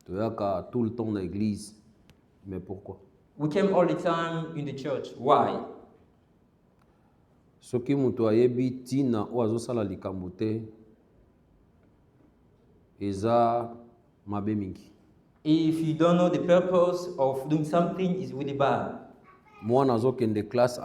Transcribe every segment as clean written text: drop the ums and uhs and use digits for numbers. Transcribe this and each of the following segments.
toyaka tout le temps dans l'église. Mais pourquoi? We came all the time in the church. Why? Soki mutu ayebi tina oyo azosala likambo te eza mabe mingi. If you don't know the purpose of doing something, it's really bad. Mwana azokende classe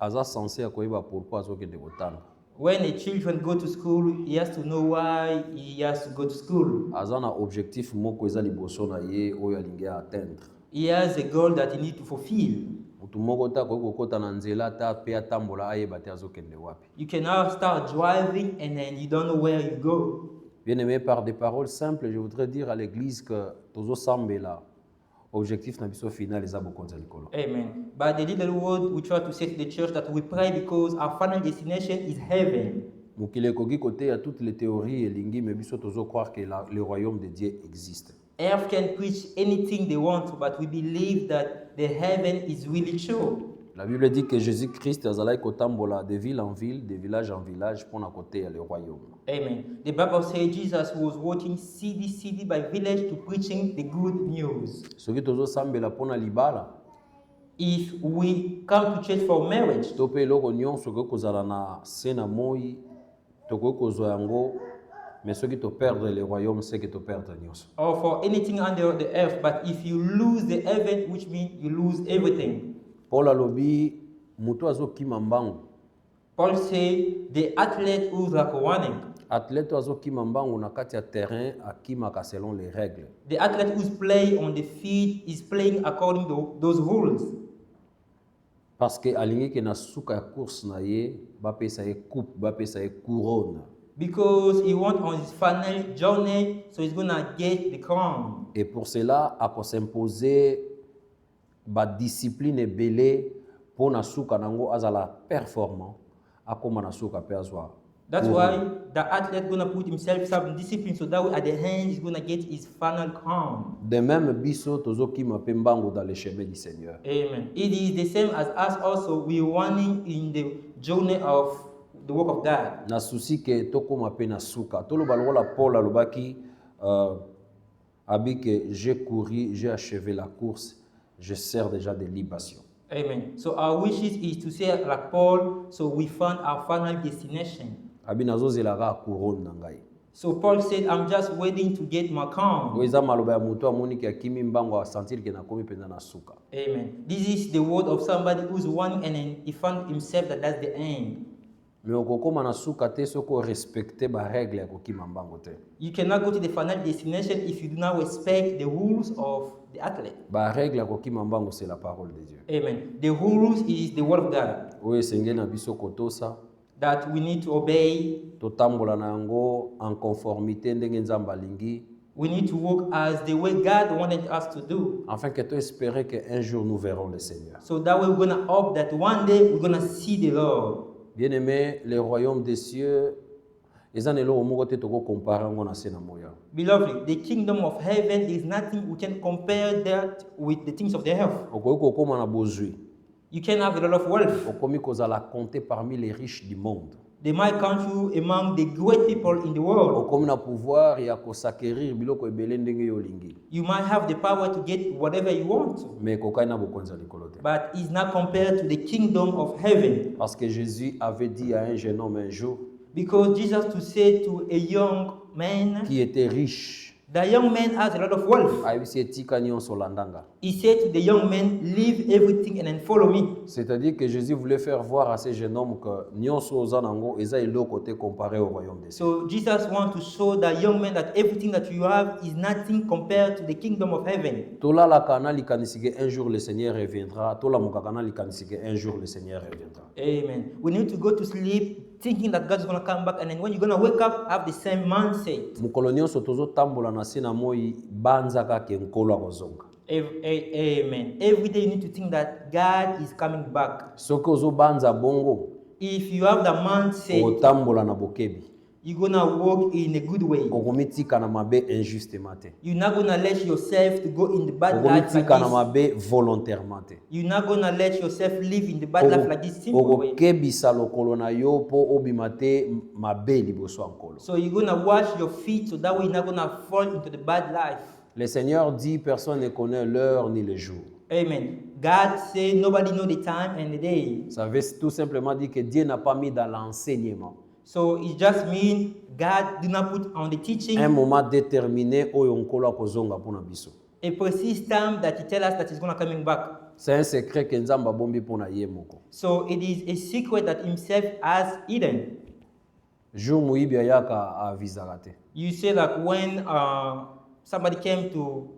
aza censé akoyeba pourquoi azokende kotanga. When a children go to school, he has to know why he has to go to school. Aza na objectif moko eza liboso na ye oyo alingi atteindre. He has a goal that he needs to fulfill. Mutu moko ta koki kokota na nzela ta pe atambola ayeba te azokende wapi. You can now start driving and then you don't know where you go. Bien aimé, par des paroles simples, je voudrais dire à l'église que tozo sambela objectif na biso final eza bokonza likolo. Amen. But the little word we try to say to the church that we pray because our final destination is heaven. Mokile koki kote ya toutes les théories elingi mais biso tozo croire que le royaume de Dieu existe. Earth can preach anything they want, but we believe that the heaven is really true. La Bible dit que Jésus-Christ azalaki kotambola de ville en ville, de village en village pour na côté ya le royaume. Amen. The Bible says Jesus was walking city by village to preaching the good news. Soki tozo sambela pona libala, If we come to church for marriage, to pe eloko nyonso koki kozala na se na moi, tokoki kozwa yango, mais soki to perdre le royaume, c'est que to perdre nyonso. or for anything under the earth, but if you lose the heaven, which means you lose everything. Paul alobi mutu azokima mbangu. Paul said the athlete who's like running, Athlète azokima mbangu na kati ya terrain akimaka selon les règles. the athlete who's playing on the field is playing according to those rules. Parce que alingi ke na suka ya course na ye bapesa ye coupe, bapesa ye couronne. Because he wants on his final journey, so he's gonna get the crown. Et pour cela ako s'imposer ba discipline ebele po na suka nango azala performant akoma na suka pe azwa. That's why the athlete gonna put himself some discipline, so that way at the end he's gonna get his final crown. De même biso tozokima pe mbangu dans le chemin du Seigneur. Amen. It is the same as us also. We running in the journey of the work of God. Na souci ke tokoma pe na suka. Toloba lokola Paul alobaki abi que j'ai couru, j'ai achevé la course, je sers déjà de libation. Amen. So our wishes is to say like Paul, so we found our final destination. Abi nazozelaka couronne na ngai. So Paul said, I'm just waiting to get my crown. Oyo eza maloba ya mutu amoni ke akimi mbangu asentir ke nakomi mpenza na suka. Amen. This is the word of somebody who's running and then he found himself that that's the end. Mais okokoma na suka te soko respecte ba règle ya kokima mbangu te. You cannot go to the final destination if you do not respect the rules of the athlete. Ba règle ya kokima mbangu c'est la parole de Dieu. Amen. The rules is the word of God Oyo esengeli na biso kotosa that we need to obey. totambola na yango en conformité ndenge Nzambe alingi We need to walk as the way God wanted us to do. afin que tu espérer que un jour nous verrons le Seigneur. So that way we're going to hope that one day we're going to see the Lord. Bien-aimé, le royaume des cieux eza neloko moko te toko comparer ngo na se na moya. Beloved, the kingdom of heaven is nothing we can compare that with the things of the earth. Okoki kokoma na bozwi. You can have a lot of wealth. Okomi kozala compté parmi les riches du monde. They might count you among the great people in the world. Okomi na pouvoir ya kosacquérir biloko ebele ndenge yo olingi. You might have the power to get whatever you want, Mais kokai na bokonza likolo te. but it's not compared to the kingdom of heaven. Parce que Jésus avait dit à un jeune homme un jour Because Jesus to say to a young man, qui était riche, the young man has a lot of wealth. ayebisi etika nyonso landanga. He said to the young man, leave everything and then follow me. C'est-à-dire que Jésus voulait faire voir à ce jeune homme que nyonso oza nango eza eloko te comparé au royaume des cieux. So Jesus wants to show the young man that everything that you have is nothing compared to the kingdom of heaven. Tolalaka na likanisi ke un jour le Seigneur reviendra. Tolamukaka na likanisi ke un jour le Seigneur reviendra. Amen. We need to go to sleep thinking that God's going to come back, and then when you're going to wake up, have the same mindset. Mukolo nyonso tozotambola na se na moi banzaka ke nkolo akozonga. Amen. Every day you need to think that God is coming back. Soki ozobanza bongo If you have the mindset, otambola na bokebi. you're going to walk in a good way. Okomitika na mabe injustement te. You're not going to let yourself to go in the bad life like Okomitika na this. mabe volontairement te. You're not going to let yourself live in the bad life like this simple way. Okokebisa lokolo na yo po obima te mabe liboso ya nkolo. So you're going to wash your feet so that way you're not going to fall into the bad life. Le Seigneur dit, personne ne connaît l'heure ni le jour. Amen. God said nobody know the time and the day. Ça veut tout simplement dire que Dieu n'a pas mis dans l'enseignement So it just means God did not put on the teaching un moment déterminé où on kola kozonga pour biso. a precise time that he tell us that he's going to coming back. C'est un secret que Nzamba bombi pour na ye moko. So it is a secret that himself has hidden. Jour muibi ayaka a vizarate. You say like when somebody came to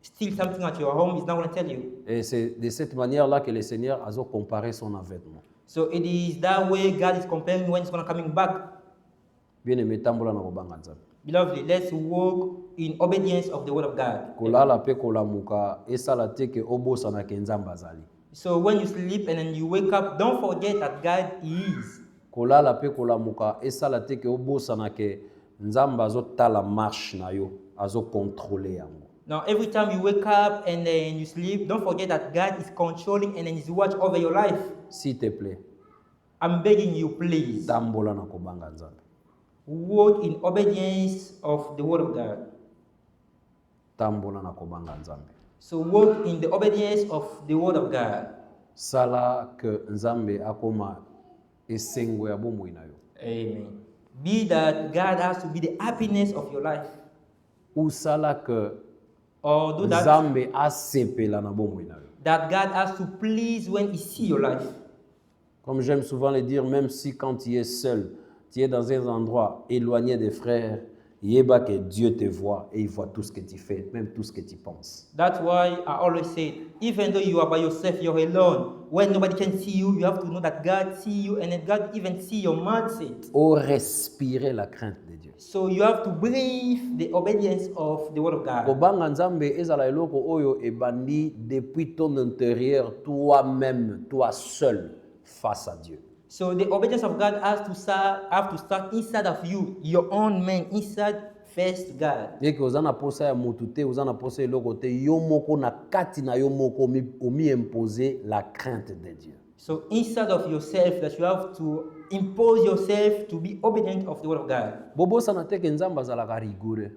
steal something at your home, he's not going to tell you. Et c'est de cette manière-là que le Seigneur a comparé son avènement. So it is that way God is comparing when he's going to coming back. Bien aimé tambola na kobanga Nzambe. Beloved, let's walk in obedience of the word of God. Kolala pe kolamuka esala te ke obosa na ke Nzamba azali. So when you sleep and then you wake up, don't forget that God is. Kolala pe kolamuka esala te ke obosa na ke Nzamba azotala marche na yo, azo contrôler yango. Now every time you wake up and then you sleep, don't forget that God is controlling and then He's watch over your life. S'il te plaît, I'm begging you, please. tambola na kobanga Nzambe. Walk in obedience of the word of God. Tambola na kobanga Nzambe. So walk in the obedience of the word of God. Sala ke Nzambe akoma esengo ya bomoi na yo. Amen. Be that God has to be the happiness of your life. Ou sala ke Or do that, Nzambe asepela na bomoi na yo. that God has to please when He see your life. Comme j'aime souvent le dire, même si quand tu es seul, tu es dans un endroit éloigné des frères, yeba que Dieu te voit et il voit tout ce que tu fais, même tout ce que tu penses. That's why I always say, even though you are by yourself, you're alone, when nobody can see you, you have to know that God see you and that God even see your mindset. Oh, respirer la crainte de Dieu. So you have to breathe the obedience of the word of God. Kobanga Nzambe ezala eloko oyo ebandi depuis ton intérieur, toi-même, toi seul, face à Dieu. So the obedience of God has to start inside of you, your own man, inside first to God. Et que ozana posa ya mutu te, ozana posa eloko te, yo moko na kati na yo moko omi imposer la crainte de Dieu. So inside of yourself that you have to impose yourself to be obedient of the word of God. Bobosa na te ke Nzambe azalaka rigoureux.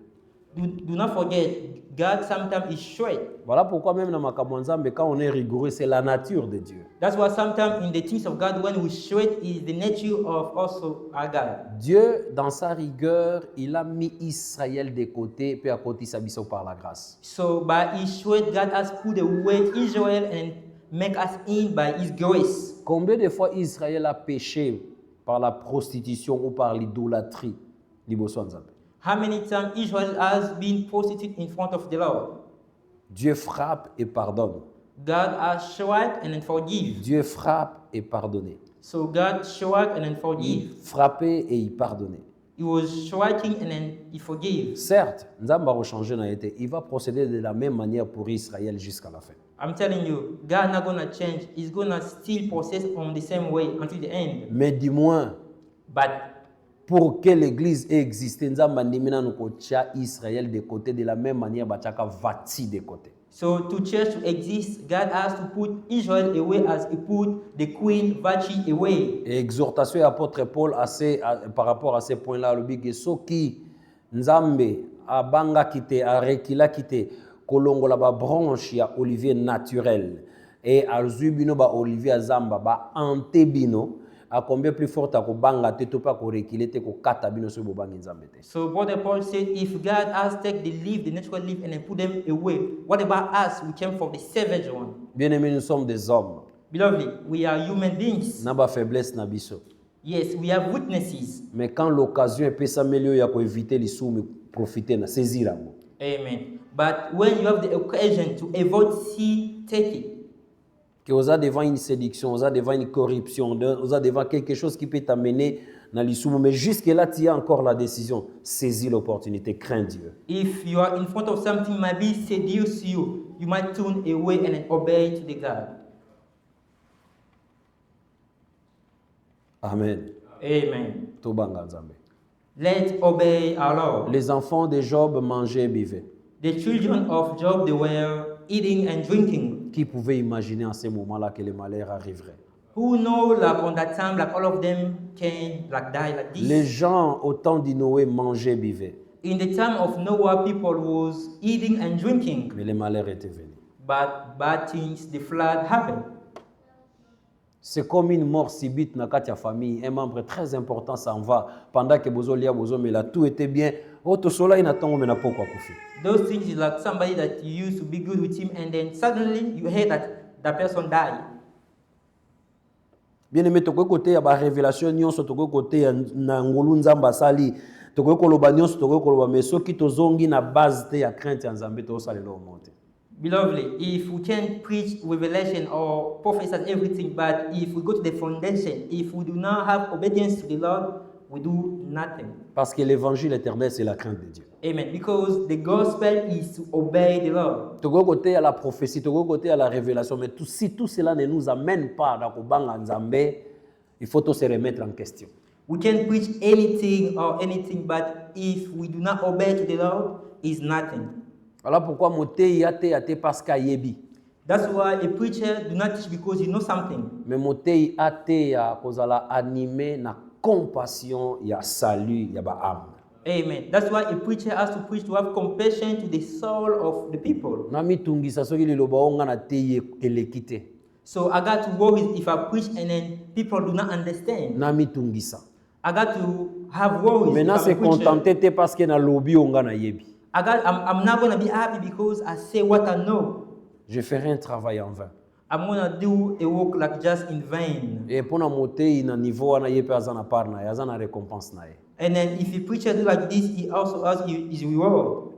Do not forget, God sometimes is straight. Voilà pourquoi même dans makambo Nzambe, quand on est rigoureux, c'est la nature de Dieu. That's why sometimes in the things of God, when we straight, is the nature of also our God. Dieu, dans sa rigueur, il a mis Israël de côté, puis à côté s'abisso par la grâce. So by His straight, God has put away Israel and make us in by His grace. Combien de fois Israël a péché par la prostitution ou par l'idolâtrie? Liboso Nzambe. How many times Israel has been prostitute in front of the Lord? Dieu frappe et pardonne. God has strike and then forgive. Dieu frappe et pardonne. So God strike and then Il forgive. frappait et il pardonnait. He was striking and then He forgave. Certes, Nzambe va changer na été. Il va procéder de la même manière pour Israël jusqu'à la fin. I'm telling you, God not gonna change. He's gonna still process on the same way until the end. Mais du moins, But pour que l'église ait existé, Nzambe andimina nukocha Israël de côté de la même manière bachaka vati de côté. so to church to exist, God has to put Israel away as He put the queen Vachi away. Et exhortation et apôtre Paul par rapport à ces points-là, le big soki Nzambe abanga kite arekila kite kolongola ba branche ya olivier naturel et azubino ba olivier azamba ba antebino a combien plus fort à kobanga te to pas ko rekile te ko kata bino so bobangi Nzambe te. So Brother Paul said, if God has taken the leaf, the natural leaf, and then put them away, what about us? We came from the savage one. Bien-aimés, nous sommes des hommes. Beloved, we are human beings. Na ba faiblesse na biso. Yes, we have weaknesses. Mais quand l'occasion est pesa melio ya ko éviter les sous profiter na saisir yango. Amen. But when you have the occasion to avoid sin, take it. Que vous êtes devant une séduction, vous êtes devant une corruption, vous êtes devant quelque chose qui peut t'amener dans l'issue. Mais jusque-là, tu as encore la décision. Saisis l'opportunité, crains Dieu. If you are in front of something might be seduce you, you might turn away and obey to the God. Amen. Amen. Tobanga Nzambe. Let's obey our Lord. Les enfants de Job mangeaient et buvaient. The children of Job, they were eating and drinking. Qui pouvait imaginer en ce moment-là que le malheur arriverait? Who know, like on that time, like all of them can like die like this. Les gens au temps de Noé mangeaient et buvaient. In the time of Noah, people was eating and drinking, Mais le malheur était venu. but bad things, the flood happened. C'est comme une mort subite dans la famille. Un membre très important s'en va pendant que bozo lia bozo mais là tout était bien. Auto sola inatongo mais na poko akufi. Those things is like somebody that you used to be good with him, and then suddenly you hear that that person died. Bien aimé toko côté ya ba révélation nyonso toko côté ya na ngolu nzamba sali toko koloba nyonso toko koloba mais soki tozongi na base te ya crainte ya nzambe to salelo monte. Beloved, if we can preach revelation or prophesy everything, but if we go to the foundation, if we do not have obedience to the Lord, we do nothing. Parce que l'évangile éternel c'est la crainte de Dieu. Amen. Because the gospel is to obey the Lord. Toko côté à la prophétie, toko côté à la révélation, mais si tout cela ne nous amène pas dans kobanga nzambe, il faut tout se remettre en question. We can preach anything, but if we do not obey to the Lord, is nothing. Voilà pourquoi motei ate parce qu'ayebi. That's why a preacher do not teach because he knows something. Mais motei ate ya kozala animé na compassion ya salut ya ba âme. Amen. That's why a preacher has to preach to have compassion to the soul of the people. Na mitungisa soki liloba onga na teye elekite. So I got to worry if I preach and then people do not understand. Na mitungisa. I got to have worries. Maintenant if I'm se a preacher. contenter te parce que na lobi onga na yebi. I'm not going to be happy because I say what I know. Je ferai un travail en vain. I'm going to do a work like just in vain. Et pona motei na niveau wana yepe azana parna, azana récompense na ye. And then if a preacher do like this, he also has his reward.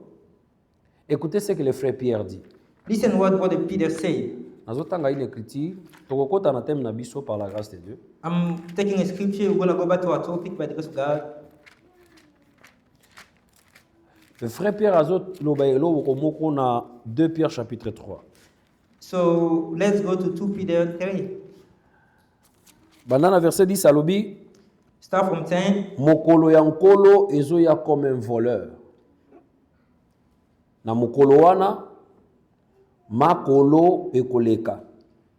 Écoutez ce que le frère Pierre dit. Listen what Peter said. Nazotanga ile écriture, tokokota na thème na biso par la grâce de Dieu. I'm taking a scripture. We're going to go back to our topic by the grace of God. Le frère Pierre azot lobaelo komoko na 2 Pierre chapitre 3. So let's go to 2 Peter 3. Bandana verset 10 alobi, Start from 10. mokolo ya nkolo ezoya comme un voleur. Na mokolo wana makolo ekoleka.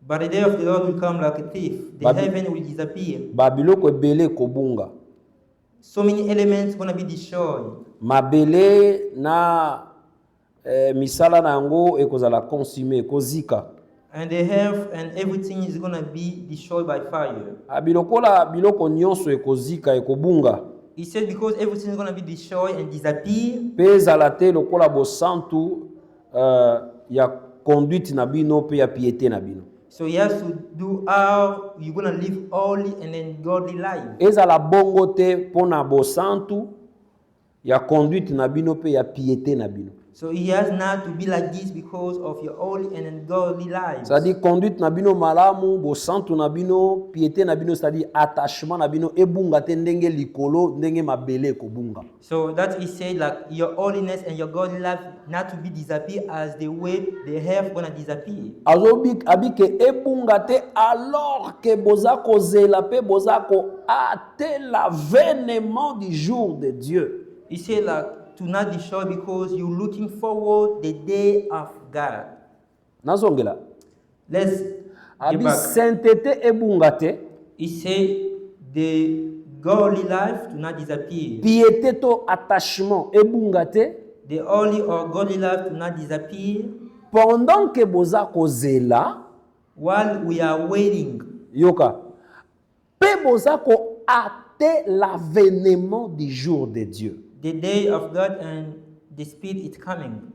But the day of the Lord will come like a thief. The heaven will disappear. Babiloko ebele kobunga. So many elements going to be destroyed. Mabele na misala na yango ekozala consumé, ekozika. And the earth and everything is going to be destroyed by fire. Abilokola biloko nyonso ekozika ekobunga. He said because everything is going to be destroyed and disappear. Pe ezala te lokola bosantu ya conduite na bino pe ya piété na bino. So he has to do how you're going to live holy and then godly life. Ezala bongo te pona bosantu ya conduite na bino pe ya piété na bino. So he has not to be like this because of your holy and ungodly lives. C'est-à-dire conduite na bino malamu, bosantu na bino, piété na bino, c'est-à-dire attachement na bino ebunga te ndenge likolo, ndenge mabele kobunga. So that he said like your holiness and your godly life not to be disappear as the way the earth gonna disappear. Azobik abike ebunga te alors que bozako zela pe bozako ate l'avènement du jour de Dieu. He said like to not destroy because you're looking forward the day of God. Nazongela. Let's get Abi back. sainteté ebunga te. He said the godly life to not disappear. Piété to attachement ebunga te. The holy or godly life to not disappear Pendant que bozako zela, while we are waiting. yoka, pe bozako ate l'avènement du jour de Dieu. The day of God and the Spirit is coming.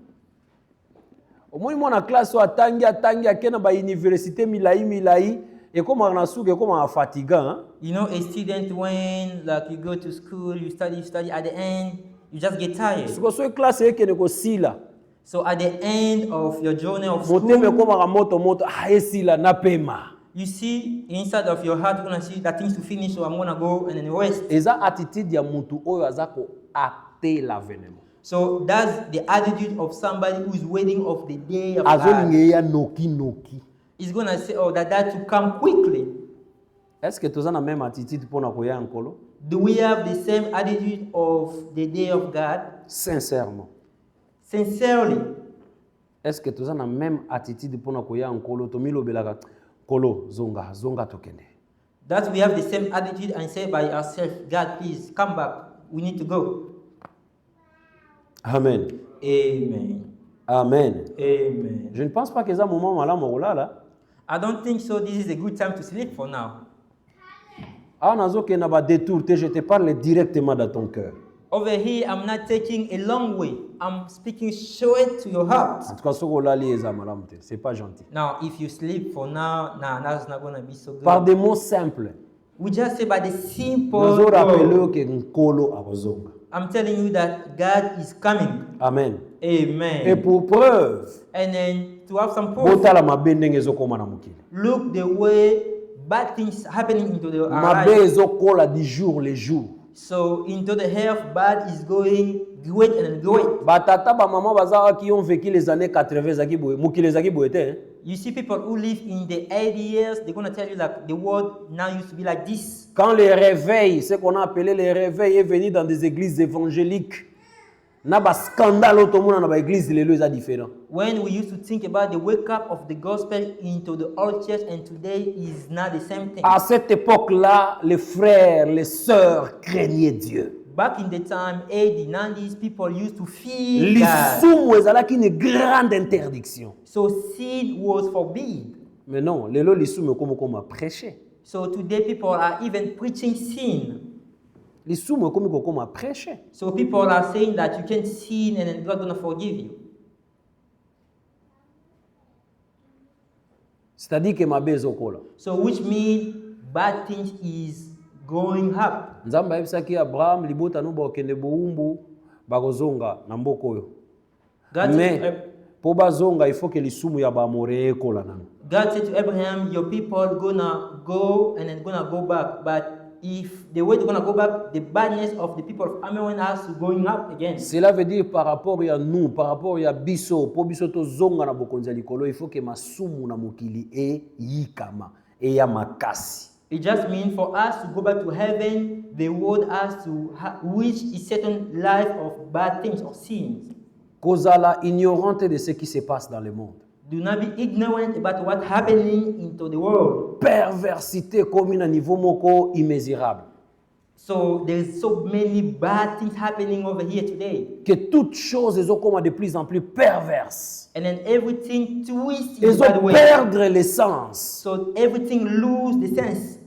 Omoni mwana classe atangi akena ba université milai ekoma na suka ekoma fatigant. You know, a student when like you go to school, you study, at the end, you just get tired. Siko so classe ekene ko sila. So at the end of your journey of Moteme school, ekoma moto esila na pema. you see inside of your heart, you're gonna see that things to finish, so I'm gonna go and then rest. Eza attitude ya mutu oyo azako ate l'avènement. So that's the attitude of somebody who is waiting of the day of God. Azolinge ya noki. He's gonna say, oh, that to come quickly. Est-ce que toza na même attitude pona koya nkolo? Do we have the same attitude of the day of God? Sincèrement. Sincerely. Est-ce que toza na même attitude pona koya nkolo to milobelaka kolo zonga tokende? That we have the same attitude and say by ourselves, God, please come back. We need to go. Amen. Amen. Amen. Amen. Je ne pense pas que ça moment malamu là. I don't think so. This is a good time to sleep for now. Ah nazo ke na ba détour je te parle directement dans ton cœur. Over here, I'm not taking a long way. I'm speaking straight to your heart. En tout cas soko la li eza malamu te, c'est pas gentil. Now, if you sleep for now, that's not going to be so good. Par des mots simples. We just say by the simple Nazo rappeler word. que nkolo akozonga. I'm telling you that God is coming. Amen. Amen. Et pour preuve, And then to have some proof, botala mabe ndenge ezokoma na mokili. look the way bad things happening into the our Mabe lives. ezokola du jour le jour. So into the health, bad is going great and great. Batata ba maman bazara qui ont vécu les années 80 zaki boye, mokili zaki boye te. Hein? You see people who live in the 80 years, they're going to tell you like the world now used to be like this. Quand les réveils, ce qu'on a appelé les réveils, est venu dans des églises évangéliques, na ba scandale automona na ba église lelo eza différent. When we used to think about the wake up of the gospel into the old church, and today is not the same thing. À cette époque-là, les frères, les sœurs craignaient Dieu. Back in the time, 80s, 90s, people used to fear God. Lisumu ezalaki une grande interdiction. So sin was forbidden. Mais non, lelo lisumu comme prêcher. So today people are even preaching sin. Lisumu comme prêcher. So people are saying that you can't sin and then God gonna forgive you. C'est-à-dire que mabe ezokola. So which means bad things is going up. Nzambe ayebisaki Abraham libota no bakende boumbu bakozonga na mboka oyo. God Mais said, po bazonga il faut que lisumu ya bamore ekola nano. God said to Abraham, your people gonna go and then gonna go back. But if the way they're gonna go back, the badness of the people of Ammon has to going up again. Cela veut dire par rapport à nous, par rapport à biso, po biso to zonga na bokonzi ya likolo, il faut que masumu na mokili e yikama e ya makasi. It just means for us to go back to heaven, the world has to reach a certain life of bad things, of sins. Kozala ignorante de ce qui se passe dans le monde. Do not be ignorant about what's happening into the world. Perversité comme à niveau moko immesurable. So there's so many bad things happening over here today. Que toutes choses elles ont comme de plus en plus perverses. And then everything twists in Elles bad ont way. perdre l'essence. So everything lose the sense.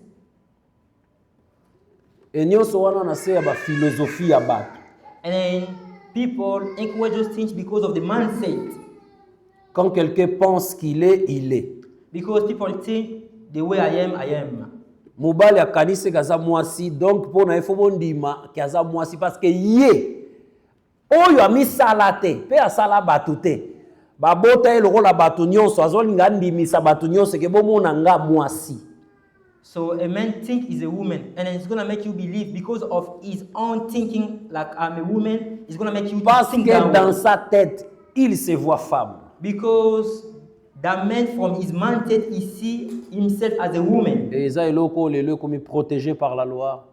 Et nyonso wana na se ya ba philosophie ya bato. And then people encourage those things because of the mindset. Quand quelqu'un pense qu'il est, il est. Because people think the way I am. Mobali akanisi kaza mwasi, donc pona ifo bondima kaza mwasi parce que ye oyo amisala te, pe asala batu te. Babota eloko la batu nyonso azolinga ndimisa batu nyonso ke bomona nga mwasi. So a man think is a woman, and then it's gonna make you believe because of his own thinking like I'm a woman. It's gonna make you Parce think que that dans way. sa tête, il se voit femme. Because that man from his mindset he see himself as a woman. Et ça eloko lelo comme protégé par la loi,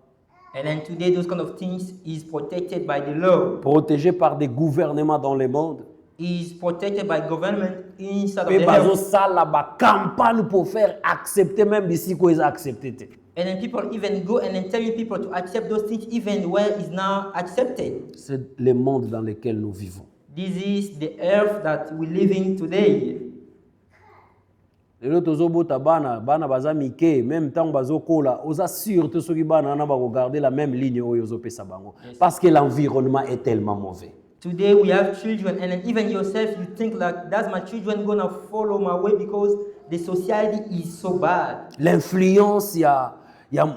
And then today those kind of things is protected by the law. protégé par des gouvernements dans le monde. Is protected by government inside of Pe the bazo health. sala ba campagne pour faire accepter même ici ko ils accepté te. And then people even go and then telling people to accept those things even where it's now accepted. C'est le monde dans lequel nous vivons. This is the earth that we live in today. Lelo tozobota bana baza mike même temps bazokola oza sûr te soki bana na ba regarder la même ligne oyo ozopesa bango parce que l'environnement est tellement mauvais. Today we have children, and then even yourself you think like, that's my children gonna follow my way because the society is so bad. L'influence ya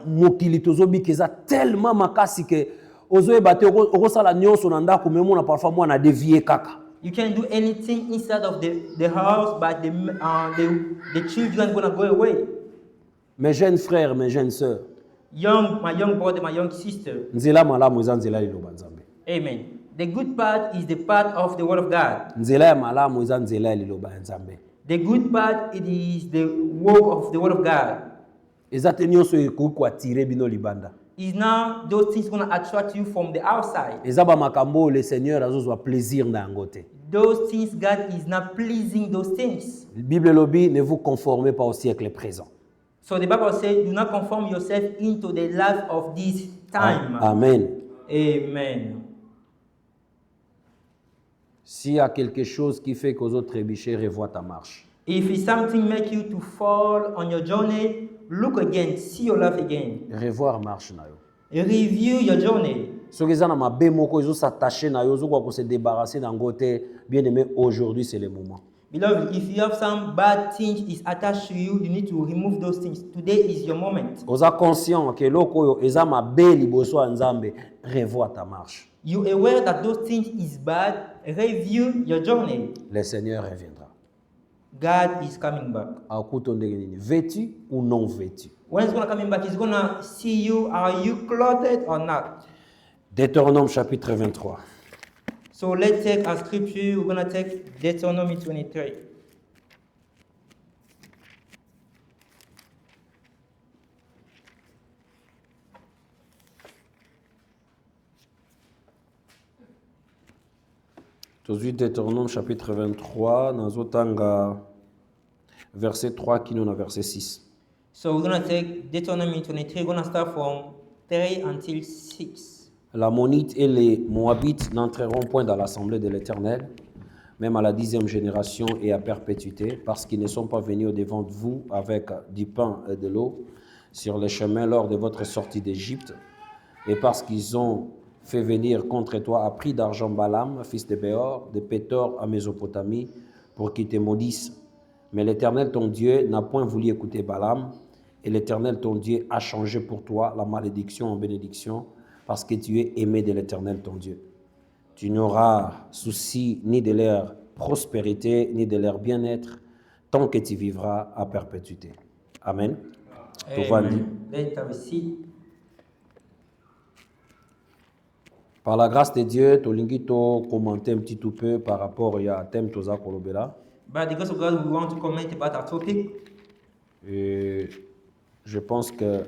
mokili tozobi keza tellement makasi que ozoyeba te okosala nyonso na ndako mais mona parfois moi na dévier kaka. You can do anything inside of the house, but the children gonna go away. Mes jeunes frères, mes jeunes sœurs, My young brother, my young sister. nzela malamu eza nzela liloba nzambe. Amen. The good part is the part of the word of God. Nzela ya malamu eza nzela ya liloba ya nzambe. The good part, it is the work of the word of God. Eza te nyonso ekoki koatire bino libanda. Is now those things gonna attract you from the outside. Eza ba makambo le Seigneur azozwa plaisir na yango te. Those things, God is not pleasing those things. La Bible lobi, ne vous conformez pas au siècle présent. So the Bible says, do not conform yourself into the life of this time. Amen. Amen. S'il y a quelque chose qui fait qu'aux autres trébucher, revois ta marche. If it's something make you to fall on your journey, look again, see your life again. Revoir marche na yo. Review your journey. Ceux qui ont mabe moko ils ont s'attacher na yo, ils se débarrasser d'un côté. Bien aimé, aujourd'hui c'est le moment. Beloved, if you have some bad things is attached to you, you need to remove those things. Today is your moment. Oza conscient que loko yo eza mabe liboso ya Nzambe, revois ta marche. You aware that those things is bad, review your journey. Le Seigneur reviendra. God is coming back. Vêtu ou non vêtu. When he's gonna coming back, he's gonna see you. Are you clothed or not? Deutéronome chapitre 23. So let's take a scripture. We're gonna take Deuteronomy 23. Aujourd'hui, Deutéronome chapitre 23, dans verset 3 qui nous a verset 6. So we're gonna take Deuteronomy 23. We're gonna start from 3 until 6. L'Ammonite et les Moabites n'entreront point dans l'assemblée de l'Éternel, même à la 10e génération et à perpétuité, parce qu'ils ne sont pas venus au-devant de vous avec du pain et de l'eau sur les chemins lors de votre sortie d'Égypte, et parce qu'ils ont fait venir contre toi à prix d'argent Balaam, fils de Béor, de Pétor à Mésopotamie, pour qu'il te maudisse. Mais l'Éternel ton Dieu n'a point voulu écouter Balaam, et l'Éternel ton Dieu a changé pour toi la malédiction en bénédiction, parce que tu es aimé de l'Éternel ton Dieu. Tu n'auras souci ni de leur prospérité, ni de leur bien-être, tant que tu vivras à perpétuité. Amen. Amen. Let's have a seat. Par la grâce de Dieu, tolingi to commenter un petit peu par rapport à thème toza kolobela. By the grace of God, we want to comment about our topic. Et je pense que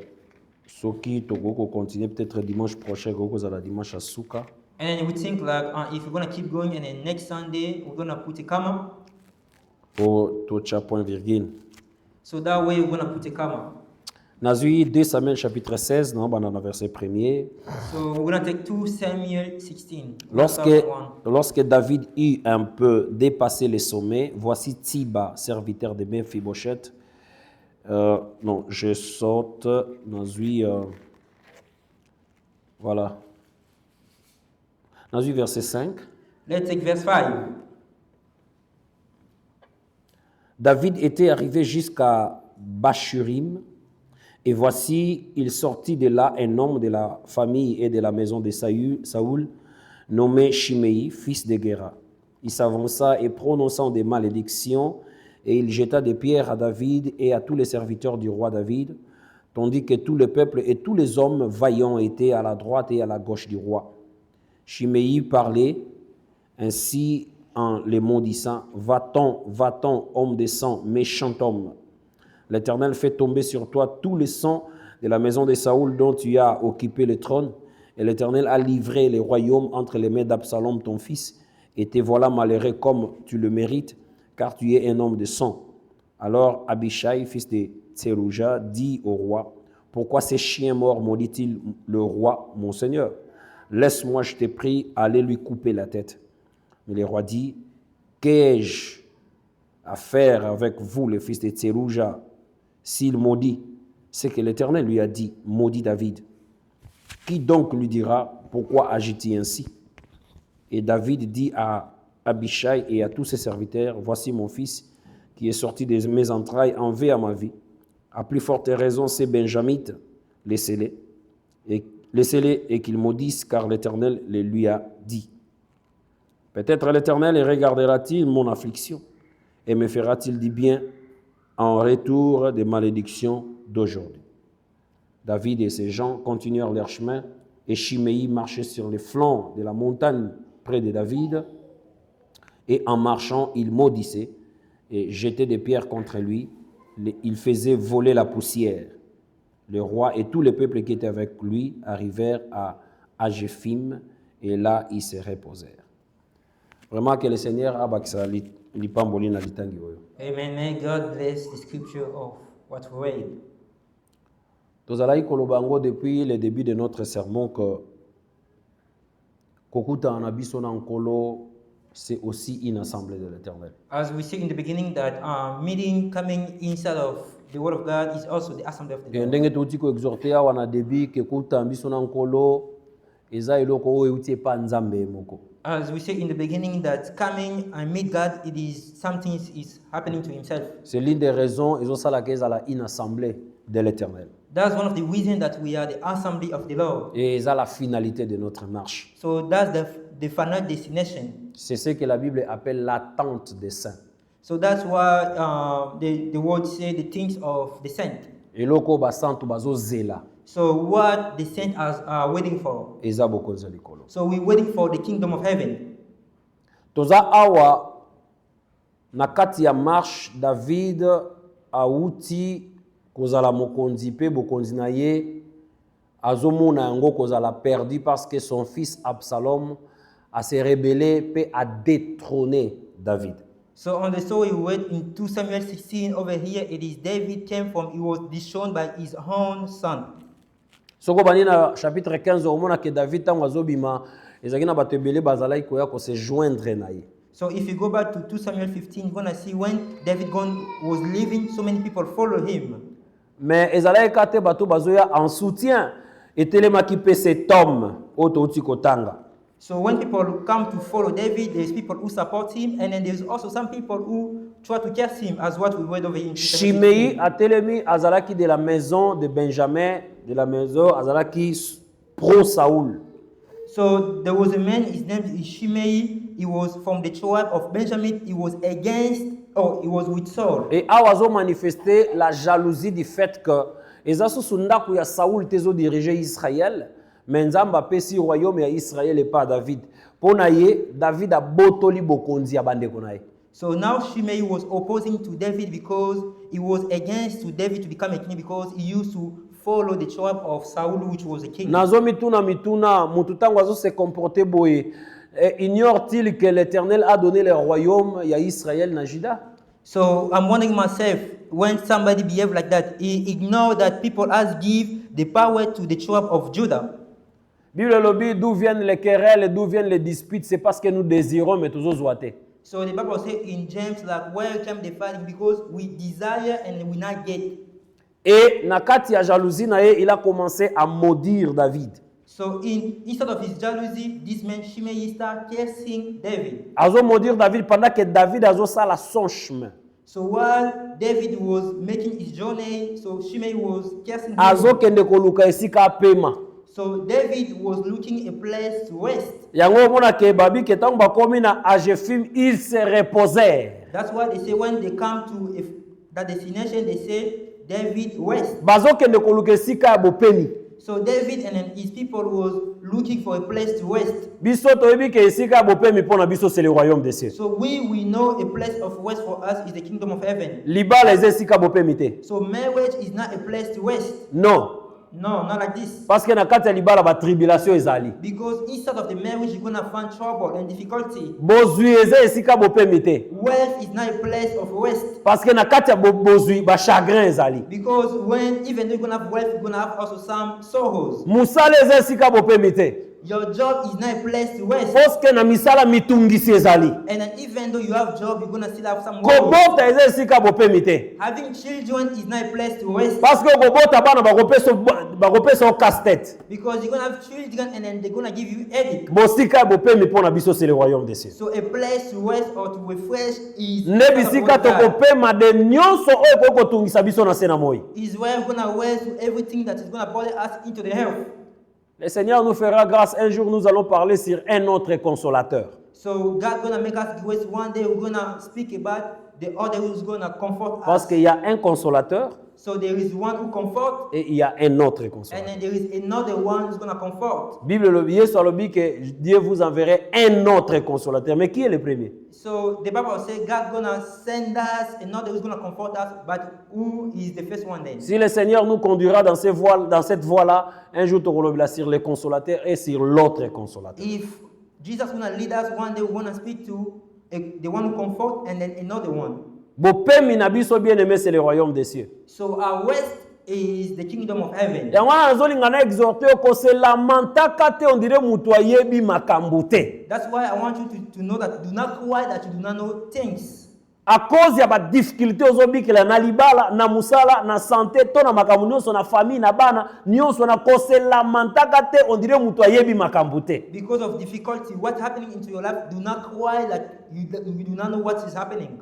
ce qui togo continuer peut-être dimanche prochain, gogo za la dimanche à Souka. And then we think like, if we're gonna keep going, and then next Sunday we're gonna put a comma. Pour tocha point virgule. So that way we're gonna put a comma. Nazui 2 Samuel chapitre 16, non, dans le verset 1er. So we're gonna take 2 Samuel 16. Lorsque David eut un peu dépassé les sommets, voici Tiba, serviteur de Mephibosheth. Non, je saute. Nazui, voilà. Nazui verset 5. Let's take verse 5. David était arrivé jusqu'à Bachurim. Et voici, il sortit de là un homme de la famille et de la maison de Saoul, nommé Shimei, fils de Guéra. Il s'avança et prononçant des malédictions, et il jeta des pierres à David et à tous les serviteurs du roi David, tandis que tout le peuple et tous les hommes vaillants étaient à la droite et à la gauche du roi. Shimei parlait ainsi en les maudissant, « Va-t'en, homme de sang, méchant homme. L'Éternel fait tomber sur toi tout le sang de la maison de Saoul dont tu as occupé le trône, et l'Éternel a livré les royaumes entre les mains d'Absalom ton fils, et te voilà malheureux comme tu le mérites, car tu es un homme de sang. » Alors Abishai, fils de Tserouja, dit au roi, « Pourquoi ces chiens morts maudit-il le roi, mon seigneur? Laisse-moi, je t'ai prie, aller lui couper la tête. » Mais le roi dit, « Qu'ai-je à faire avec vous, le fils de Tserouja? S'il maudit, c'est que l'Éternel lui a dit, maudit David. Qui donc lui dira, pourquoi agit-il ainsi? Et David dit à Abishai et à tous ses serviteurs, voici mon fils qui est sorti de mes entrailles, enlevé à ma vie. À plus forte raison, ces Benjamites, laissez-les et qu'ils maudissent, car l'Éternel les lui a dit. Peut-être l'Éternel regardera-t-il mon affliction et me fera-t-il du bien en retour des malédictions d'aujourd'hui. David et ses gens continuèrent leur chemin, et Shimei marchait sur les flancs de la montagne près de David, et en marchant, il maudissait et jetait des pierres contre lui. Il faisait voler la poussière. Le roi et tout le peuple qui était avec lui arrivèrent à Agéphim, et là ils se reposèrent. Vraiment que le Seigneur a bakisali. Amen. May God bless the scripture of what we read. Tozalaki kolobango depuis le début de notre sermon que kokuta na biso na nkolo c'est aussi une assemblée de l'Éternel. As we see in the beginning that meeting coming inside of the word of God is also the assembly of the Et Lord. ndenge touti ko exhorter awa na début ke kuta biso na nkolo eza eloko oyo euti pa nzambe moko. As we say in the beginning that coming and meet God, it is something is happening to himself. C'est l'une des raisons ezosala ke ezala une assemblée de l'Éternel. That's one of the reasons that we are the assembly of the Lord. Et eza la finalité de notre marche. So that's the final destination. C'est ce que la Bible appelle l'attente des saints. So that's why the word say the things of the saint. Eloko basantu bazozela So what the saints are waiting for. eza bokonzi likolo. So we're waiting for the kingdom of heaven. Toza awa na kati ya marche David auti kozala mokonzi pe bokonzi na ye azomona yango kozala perdu parce que son fils Absalom a se rebellé pe a détrôné David. So on the story we read in 2 Samuel 16 over here, it is David came from, he was dethroned by his own son. Soko bani na chapitre 15 omona ke David tango azobima ezaki na bato ebele bazalaki koya ko se joindre na ye. So if you go back to 2 Samuel 15, you're going to see when David was leaving, so many people follow him. Mais ezalaki kate bato bazoya en soutien etelemaki pe cet homme oyo touti kotanga. So when people come to follow David, there's people who support him, and then there's also some people who try to curse him, as what we read over here in 2 Samuel Shimei 15. atelemi azalaki de la maison de Benjamin, de la maison azalaki pro Saoul. So there was a man, his name is Shimei, he was from the tribe of Benjamin, he was he was with Saul. Et awazo manifesté la jalousie du fait que ezasu sundaku ya Saoul tezo diriger Israël, mais nzamba pesi royaume ya Israël et pas David. Pona ye David a botoli bokonzi ya bandeko na ye. So now Shimei was opposing to David because he was against to David to become a king because he used to follow the tribe of Saul, which was a king. Nazo mituna mutu tango azo se comporter boye. Ignore-t-il que l'Éternel a donné le royaume ya Israël na Juda? So I'm wondering myself, when somebody behave like that, he ignore that people has give the power to the tribe of Judah. Bible lobi d'où viennent les querelles, d'où viennent les disputes, c'est parce que nous désirons mais toujours zoaté. So the Bible says in James, like, where came the fighting? Because we desire and we not get. Et nakati ya jalousie na ye, il a commencé à maudire David. So instead of his jealousy, this man Shimei start cursing David. Azo maudire David pendant que David azo sala son chemin. So while David was making his journey, so Shimei was cursing him. Azo kende koluka esika pema. So David was looking a place to rest. Yango mona ke babi ke tango bakomi na Ajefim, ils se reposèrent. That's why they say when they come to that destination, they say David rest. Bazo kende koluka esika ya bopeni. So David and then his people was looking for a place to rest. Biso toyebi ke esika ya bopeni pona biso c'est le royaume des cieux. So we know a place of rest for us is the kingdom of heaven. Libala eza esika bopeni te. So marriage is not a place to rest. Non. No, not like this. Parce que na kati ya libala ba tribulation ezali. Because instead of the marriage, you're gonna find trouble and difficulty. Bozwi eza esika bopemi te. Wealth is not a place of rest. Parce que na kati ya bozwi ba chagrin ezali. Because when even though you're gonna have wealth, you're gonna have also some sorrows. Musala eza esika bopemi te. Your job is not a place to rest. Parce que na misala mitungisi ezali. And then even though you have job, you're gonna still have some worries. Kobota eza esika bopemi te. Having children is not a place to rest. Parce que kobota bana bakopesa casse-tête. Because you're gonna have children and then they're gonna give you headache. Bosika bopemi pona biso c'est le royaume des cieux. So a place to rest or to refresh is Ne bisika tokopema de nyonso oyo kokotungisa biso na se na moi. is where we're gonna rest to everything that is gonna bother us into the health. Le Seigneur nous fera grâce. Un jour, nous allons parler sur un autre consolateur. So God gonna make us grace. One day we're gonna speak about the other who's gonna comfort Parce us. qu'il y a un consolateur So there is one who comfort, et il y a un autre and consolateur. then there is another one who's gonna comfort. Bible le Yesu alobi que Dieu vous enverrait un autre consolateur. Mais qui est le premier? So the Bible says God gonna send us another who's gonna comfort us, but who is the first one then? Si le Seigneur nous conduira dans cette voie-là, un jour tu auras sur le consolateur et sur l'autre consolateur. If Jesus gonna lead us one day, we're gonna speak to the one who comfort and then another one. Bopemi na biso bien-aimé, c'est le royaume des cieux. So our rest is the kingdom of heaven. yango wana nazolinga na exhorte ko se lamentaka te on dirait mutu ayebi makambo te. That's why I want you to know that do not cry that you do not know things. À cause ya ba difficulté ozobikela na libala na musala na santé to na makambo nyonso na famille na bana nyonso na ko se lamentaka te on dirait mutu ayebi makambo te. Because of difficulty, what's happening into your life, do not cry like you do not know what is happening.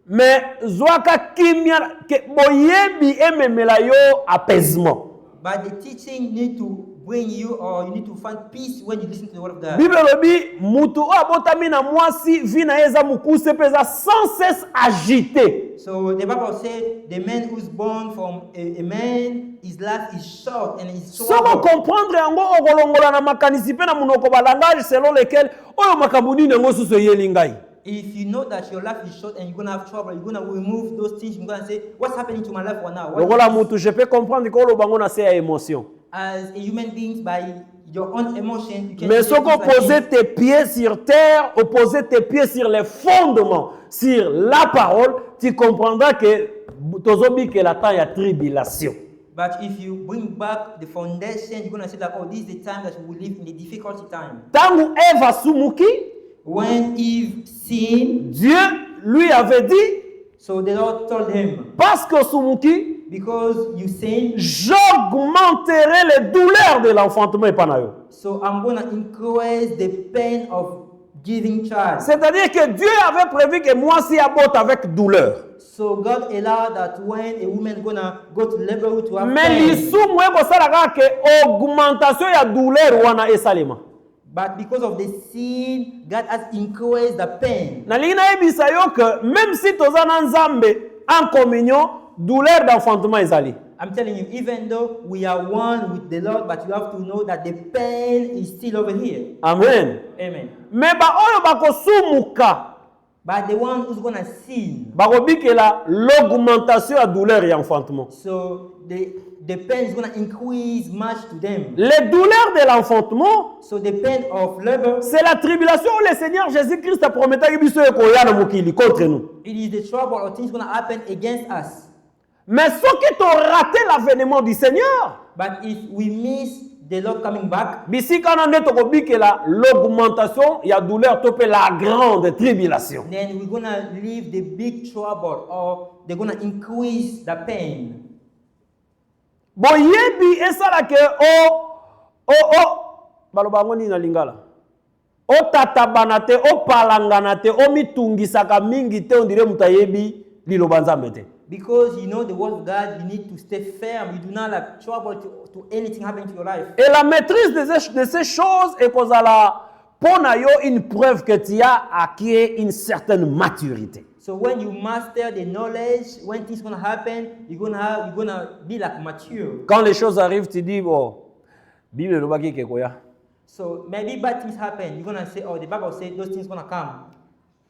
Mais zwaka kimia ke boyebi ememela yo apaisement. But the teaching need to bring you, or you need to find peace when you listen to the word of God. Bible lobi mutu o abotami na mwasi vina eza mukuse peza sans cesse agité. So the Bible said the man who's born from a man, his life is short and is short. Soko comprendre yango okolongola na makanisi pe na munoko ba langage selon lequel oyo makambo nini yango suso yelingai. If you know that your life is short and you're going to have trouble, you're going to remove those things, you're going to say, what's happening to my life right now? Lokola mutu je peux comprendre ko lo bango na se ya émotion. As a human being, by your own emotion, you can. Mais soko poser tes pieds sur terre, ou poser tes pieds sur les fondements, sur la parole, tu comprendras que tozobi que la temps ya tribulation. But if you bring back the foundation, you're going to say that, oh, this is the time that we live in a difficulty time. Tangu Eva sumuki, when Eve sinned, Dieu lui avait dit, so the Lord told him, parce que sumuki, because you sinned, j'augmenterai les douleurs de l'enfantement epanayo. So I'm going to increase the pain of giving child. C'est-à-dire que Dieu avait prévu que moi si aborte avec douleur. So God allowed that when a woman gonna go to labor to have mais pain. lisumu ekosala que augmentation ya douleur wana esalema. But because of the sin, God has increased the pain. Nalingi nayebisa yo que même si toza na Nzambe en communion, douleur d'enfantement ezali. I'm telling you, even though we are one with the Lord, but you have to know that the pain is still over here. Amen. Amen. Mais ba oyo bakosumuka, but the one who's gonna sin, bakobikela l'augmentation ya douleur ya enfantement. So the pain is going to increase much to them. Les douleurs de l'enfantement, so the pain of labor, c'est la tribulation où le Seigneur Jésus-Christ a promis que biso ekoya na mokili contre nous. It is the trouble or things going to happen against us. Mais ceux qui ont raté l'avènement du Seigneur, but if we miss the Lord coming back, bisika na nde tokobikela l'augmentation ya douleur topé la grande tribulation. Then we're going to leave the big trouble, or they're going to increase the pain. Boyebi esala ke baloba ngoni na lingala o tatabana te o palangana te o mitungisaka mingi te on dirait mutayebi liloba Nzambe te. Because you know the word of God, you need to stay firm. You do not have trouble to anything happening to your life. Et la maîtrise de ces choses est kozala pona yo une preuve que tu as acquis une certaine maturité. So when you master the knowledge, when things gonna happen, you're gonna be like mature. Quand les choses arrivent, tu dis oh, Bible no baki kekoya. So maybe bad things happen, you're gonna say, oh, the Bible said those things gonna come.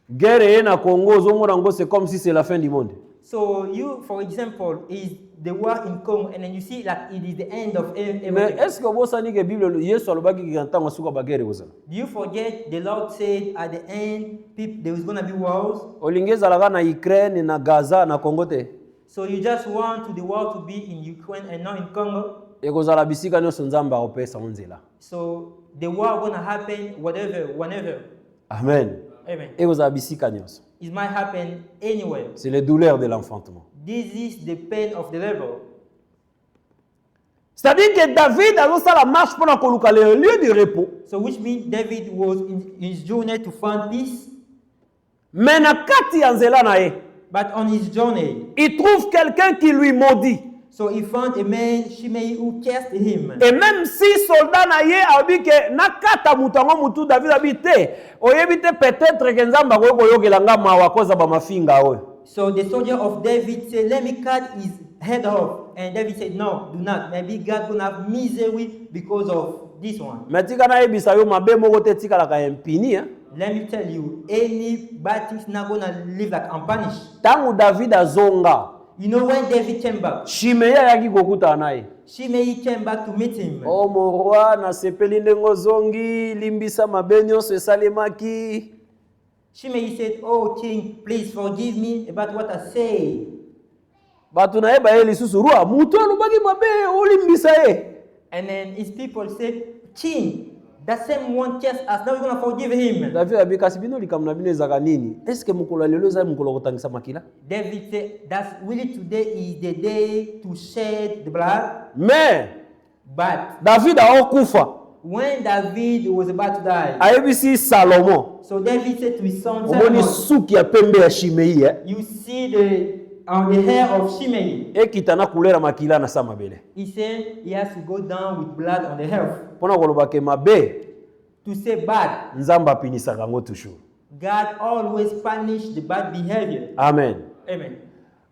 Guerre na Congo, zongo c'est comme si c'est la fin du monde. So you, for example, is the war in Congo, and then you see like it is the end of everything. Mais est-ce que vous savez que Bible Yesu alobaki kikantanga suka bagere kozala? Do you forget the Lord said at the end, there was gonna be wars? Olingeza laga na Ukraine na Gaza na Congo te. So you just want the war to be in Ukraine and not in Congo? Ekozala bisika nyonso Nzambe akopesa onzela. So the war gonna happen whatever, whenever. Amen. Amen. Ekozala bisika nyonso. It might happen anywhere. C'est les douleurs de l'enfantement. This is the pain of the labor. C'est-à-dire que David a fait la marche pour le lieu de repos. So which means David was in his journey to find peace. Mais na kati ya nzela na ye, but on his journey, il trouve quelqu'un qui lui maudit. So he found a man, Shimei, who cursed him. Et même si soldat na ye a dit que na kata mutango mutu David habite, oyebite peut-être que Nzamba ko yokela nga mawa koza ba mafinga oyo. So the soldier of David said, let me cut his head off. And David said, no, do not. Maybe God will have misery because of this one. Matika na ebisa yo mabe moko te tika la ka impini. Let me tell you, any bad thing's not going to live like unpunished. Tangu David azonga, you know when David came back? Shimei yaki kokuta naye. Shimei came back to meet him. Oh mon roi, na sepeli ndengo zongi, limbisa mabe nyonso esalemaki. Shimei said, oh king, please forgive me about what I said. Bato na yeba ye lisusu roi muto alobaki mabe olimbisa ye. And then his people said, King, that same one cares us, now we're going to forgive him. David abikasi bino likamna bino ezaka nini? Est-ce que mukolo lelo za mukolo kotangisa makila? David said, that's really today is the day to shed the blood. But David aokufa. When David was about to die, ayebisi Salomo. So David said to his son Omoni suki ya pembe ya Shimei you see the hair of Shimei. Ekitana kulera makila na samabele. He said he has to go down with blood on the hair. Pona koloba ke mabe. To say bad. Nzamba pinisaka ngo toujours. God always punish the bad behavior. Amen. Amen.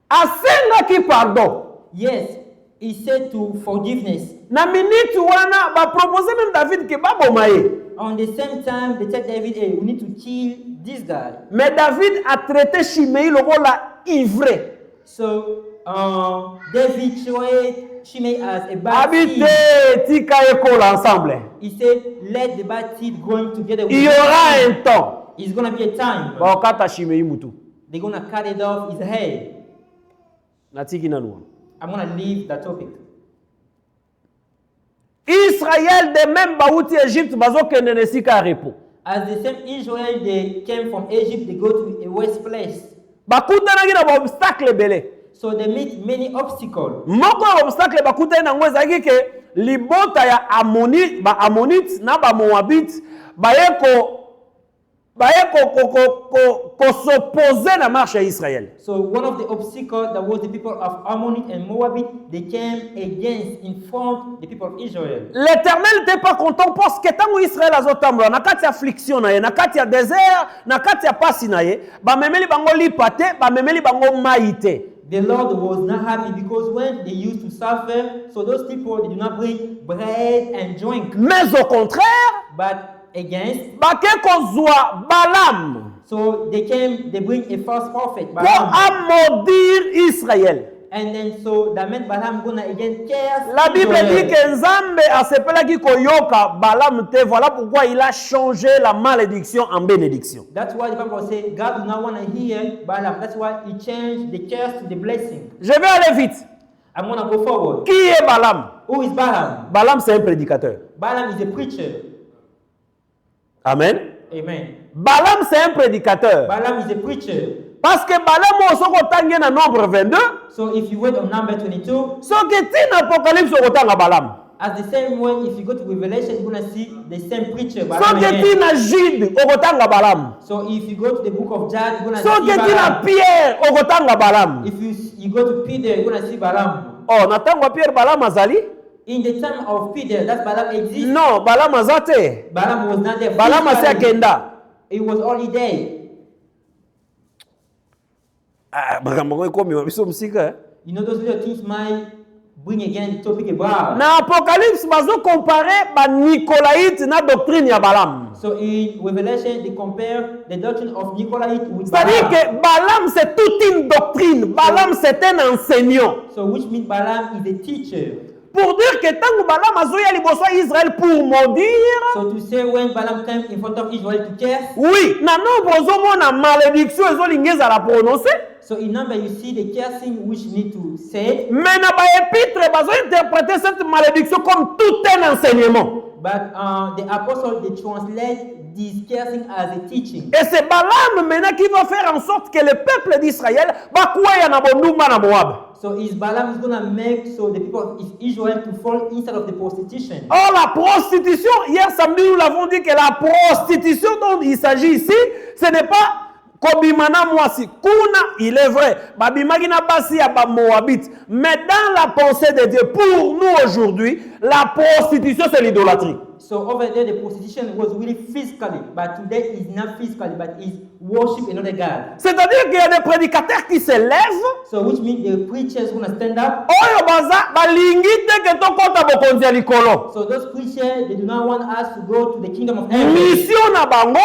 Asenga ki pardon. Yes, he said to forgiveness. Na minute wana ba proposer même David ke baboma ye. On the same time, they tell David, hey, we need to kill this guy. Mais David a traité Shimei lokola ivre. So David showed Shimei as a bad seed. Habitez tika école ensemble. He said, let the bad seed grow together. Il y aura un temps. It's going to be a time. Ba okata Shimei mutu. They're going to cut it off his head. Natiki nanua. I'm going to leave that topic. Israël de même bauti Égypte bazo kende nesika repo. As the same Israel, they came from Egypt, they go to a west place. Bakutana gina ba obstacle belé. So they meet many obstacles. Moko obstacle bakutana na ngweza ke libota ya Ammonite na ba Moabite bayeko s'opposer na marche à Israël. So one of the obstacles that was the people of Ammon and Moabite, they came against in front the people of Israel. L'Éternel n'était pas content parce que tant Israël azotambula na kati affliction na ye, na kati ya désert, na kati ya pasi na ye, ba memeli bango lipate, ba memeli bango maite. The Lord was not happy because when they used to suffer, so those people they do not bring bread and drink. Mais au contraire, but against Balaam. So they bring a false prophet. Pour amaudir Israël. And then so that meant Balaam gonna again curse. La Bible dit que Nzambe a sepelaki koyoka Balaam te. Voilà pourquoi il a changé la malédiction en bénédiction. That's why the Bible says God do not want to hear Balaam. That's why he changed the curse to the blessing. Je vais aller vite. I'm gonna go forward. Qui est Balaam? Who is Balaam? Balaam c'est un prédicateur. Balaam is a preacher. Amen. Amen. Balaam c'est un prédicateur. Balaam is a preacher. Parce que Balaam aussi kotangi na nombre 22. So if you wait on number 22. So que tin Apocalypse kotanga Balaam. As the same way, if you go to Revelation, you're gonna see the same preacher. So que tin Jude okotanga Balaam. So if you go to the book of John, you're gonna so see Balaam. So que tin Pierre okotanga Balaam. If you go to Peter, you're gonna see Balaam. Oh, natango Pierre Balaam azali? In the time of Peter, that Balaam exists. No, Balaam azate. Balaam was not there. Balaam ase akenda. He was only there. You know those little things might bring again the topic about. Na Apocalypse bazo comparer ba Nicolaïte na doctrine ya Balaam. So in Revelation they compare the doctrine of Nicolaïte with Balaam. C'est-à-dire que Balaam c'est toute une doctrine. Balaam c'est un enseignant. So which means Balaam is a teacher. Pour dire que tant que Balaam azoya liboso Israël pour maudire. So to say when Balaam came in front of Israel to curse. Oui, na nombre ozomona malédiction ezolingeza la prononcer. So in number you see the cursing which need to say. Mais na ba épître bazo interpréter cette malédiction comme tout un enseignement. But the apostle they translate this cursing as a teaching. Et c'est Balaam maintenant qui va faire en sorte que le peuple d'Israël va courir na Bondumba na Moab. So is Balaam is going to make so the people of Israel to fall inside of the prostitution. Or la prostitution, hier samedi nous l'avons dit que la prostitution dont il s'agit ici, ce n'est pas Kobimana Mwasi. Kuna, il est vrai. Babimagina Basi ya ba Moabite. Mais dans la pensée de Dieu, pour nous aujourd'hui, la prostitution c'est l'idolâtrie. So over there the prostitution was really physically, but today is not physically, but is worship another God. C'est-à-dire qu'il y a des prédicateurs qui se lèvent. So which means the preachers going to stand up. Oyo baza balingi te ke tokota bokonzi ya likolo. So those preachers they do not want us to go to the kingdom of heaven. Mission na bango.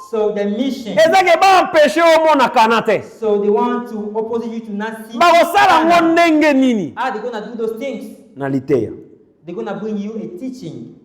So the mission. Ezake ba empêcher omona kanate. So they want to oppose you to not see. Ba osala ngo ndenge nini? Ah, they're going to do those things. Na liteya. They're going to bring you a teaching.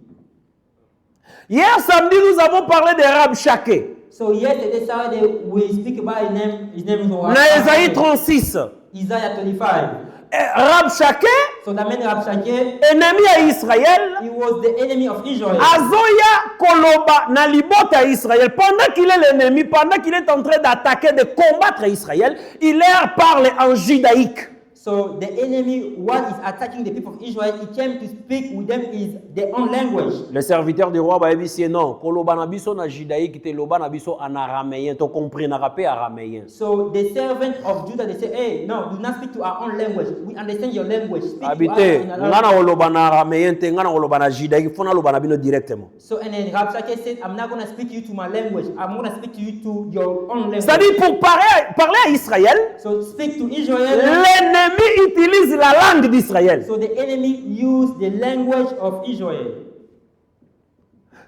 Hier samedi, nous avons parlé de Rabshakeh. So yesterday Saturday we speak about his name is what? Na Isaïe 36. Isaiah 35. Rabshakeh, So that man Rabshakeh, ennemi à Israël, he was the enemy of Israel. Azoya Koloba na libota à Israël. Pendant qu'il est l'ennemi, pendant qu'il est en train d'attaquer, de combattre Israël, il leur parle en judaïque. So the enemy, while is attacking the people of Israel, he came to speak with them in their own language. Le serviteur du roi va dire non, Koloba na biso na judaïque, te loba na biso en araméen, tu comprends na rapé araméen. So the servant of Judah, they say, hey, no, do not speak to our own language. We understand your language. Speak to us Habité, in our ngana language. oloba na araméen, te ngana oloba na judaïque, fona loba na bino directement. So and then Rabshakeh said, I'm not going to speak to you to my language. I'm going to speak to you to your own language. C'est-à-dire pour parler à Israël, So speak to Israel. l'ennemi utilise la langue d'Israël. So the enemy used the language of Israel.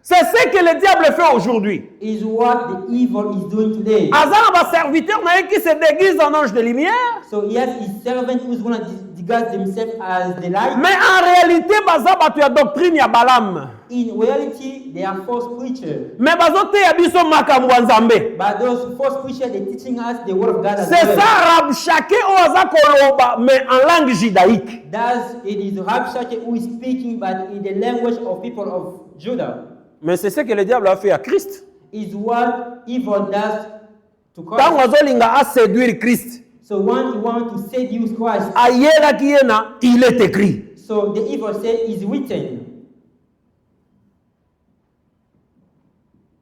C'est ce que le diable fait aujourd'hui. Is what the evil is doing today. Azan va serviteur qui se déguise en ange de lumière. So he has his servant who's going to disguise himself as the light. Mais en réalité, baza batu ya doctrine ya Balaam. In reality, they are false preachers. Mais bazote ya biso makambo ya Nzambe. But those false preachers, they're teaching us the word of God as C'est well. ça Rabshakeh oza koloba, mais en langue judaïque. Thus, it is Rabshakeh who is speaking, but in the language of people of Judah. Mais c'est ce que le diable a fait à Christ. Is what evil does to Quand Christ. azolinga a séduire Christ, So when you want to seduce Christ, ayela kiena, il est écrit. so the evil said is written.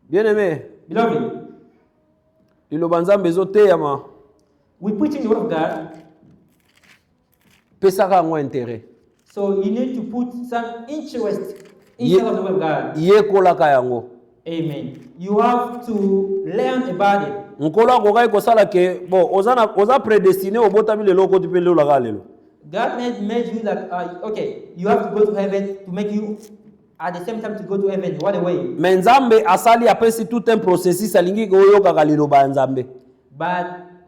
Bien-aimé, Beloved, liloba Nzambe ezoteyama, we preach in the word of God, pesaka yango intérêt. so you need to put some interest Ye- inside of the word of God. Yekolaka yango. Amen. You have to learn about it. Nkolo akokai kosala ke bon oza prédestiné obotami lelo okoti mpe lelolaka lelo. God made you like, okay, you have to go to heaven to make you at the same time to go to heaven. What a way. Mais Nzambe asali apesi tout un processus alingi ke oyokaka liloba ya Nzambe. But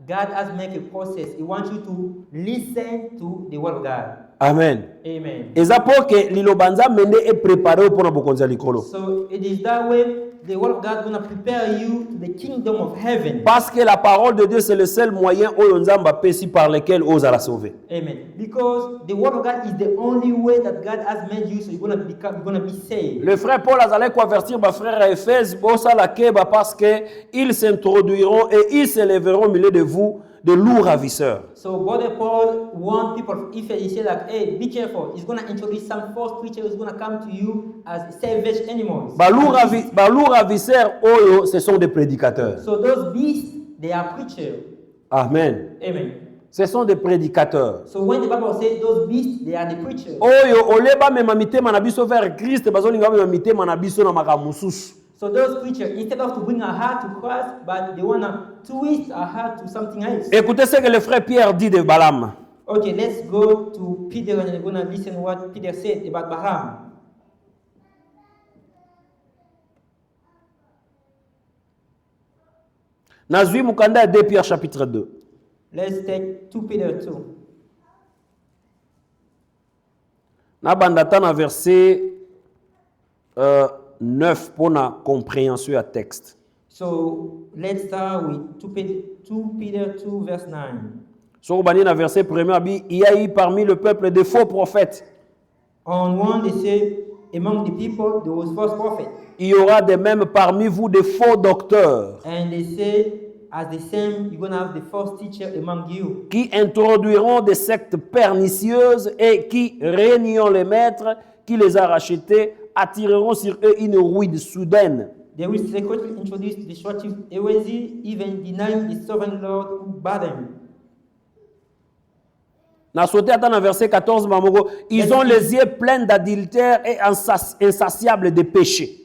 God has made a process. He wants you to listen to the word of God. Amen. Amen. Eza po ke liloba Nzambe nde e préparé mpona bokonzi ya likolo. So it is that way the word of God is going to prepare you to the kingdom of heaven. Parce que la parole de Dieu c'est le seul moyen oyo Nzambe apesi par lequel ozala sauvé. Amen. Because the word of God is the only way that God has made you, so you're going to be saved. Le frère Paul azalaki convertir ba frère à Éphèse bosala keba parce que ils s'introduiront et ils s'élèveront au milieu de vous de lourds ravisseurs. So Brother Paul warned people of Ephesus, he said like, hey, be careful. He's going to introduce some false preachers who's going to come to you as savage animals. Ba lourds ravisseurs oyo ce sont des prédicateurs. So those beasts, they are preachers. Amen. Amen. Ce sont des prédicateurs. So when the Bible says those beasts, they are the preachers. Oyo oleba mema mitema na biso vers Christ bazolinga mema mitema na biso na makambo mosusu. So those preachers, instead of to bring our heart to Christ, but they want to twist our heart to something else. Écoutez ce que le frère Pierre dit de Balaam. Okay, let's go to Peter and we're going to listen to what Peter said about Balaam. Nazwi mukanda ya 2 Pierre chapitre 2. Let's take 2 Peter 2. Na bandata na verset 9 pour la compréhension à texte. So let's start with 2 Peter 2 verse 9. Sur le na verset 1er, il y a eu parmi le peuple des faux prophètes. On one, they say, among the people, there was false prophet. Il y aura de même parmi vous des faux docteurs And they say, as the same, you're going to have the false teacher among you, qui introduiront des sectes pernicieuses et qui, régnant les maîtres qui les a rachetés, attireront sur eux une ruine soudaine. they will secretly introduce destructive heresy, even denying the sovereign Lord who bought them. Na sauté à dans verset 14, mamoko, ils ont les yeux pleins d'adultère et insatiables de péché.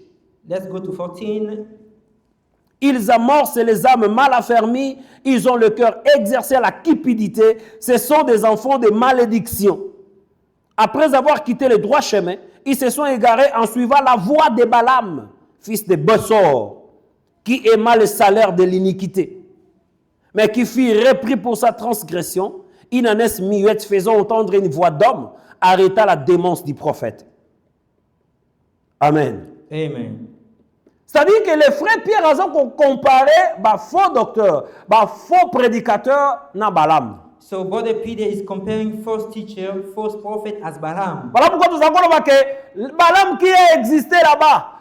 Let's go to 14. Ils amorcent les âmes mal affermies, ils ont le cœur exercé à la cupidité, ce sont des enfants de malédiction. Après avoir quitté le droit chemin, ils se sont égarés en suivant la voie de Balaam, fils de Bessor, qui aima le salaire de l'iniquité, mais qui fut repris pour sa transgression. Une ânesse muette faisant entendre une voix d'homme arrêta la démence du prophète. Amen. Amen. C'est-à-dire que les frères Pierre ont comparé les faux docteurs, les faux prédicateurs à Balaam. So Brother Peter is comparing false teacher, false prophet as Balaam. Voilà pourquoi nous avons remarqué Balaam qui a existé là-bas.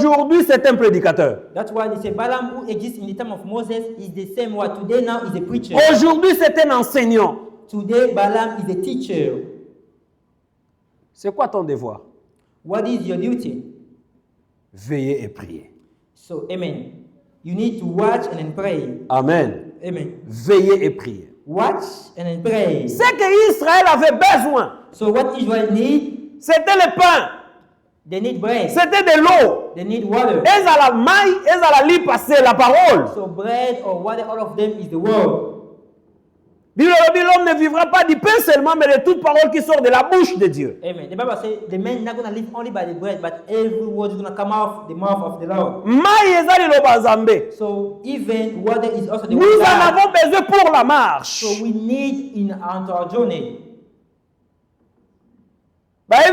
Aujourd'hui, c'est un prédicateur. That's why they say Balaam, who exists in the time of Moses, is the same one. Today now is a preacher. Aujourd'hui, c'est un enseignant. Today Balaam is a teacher. C'est quoi ton devoir? What is your duty? Veiller et prier. So, amen. You need to watch and then pray. Amen. Amen. Veiller et prier. Watch and then pray. Ce que Israël avait besoin, So what Israel need? c'était le pain. They need bread. C'était de l'eau. They need water. Et à la maille, et à la lit passer la parole. So bread or water, all of them is the word. L'homme ne vivra pas du pain seulement, mais de toute parole qui sort de la bouche de Dieu. Amen. The Bible says the man is not going to live only by the bread, but every word is going to come out the mouth of the Lord. Maille ezali loba Nzambe. So even water is also the Nous word of en God. avons besoin pour la marche. So we need in our journey.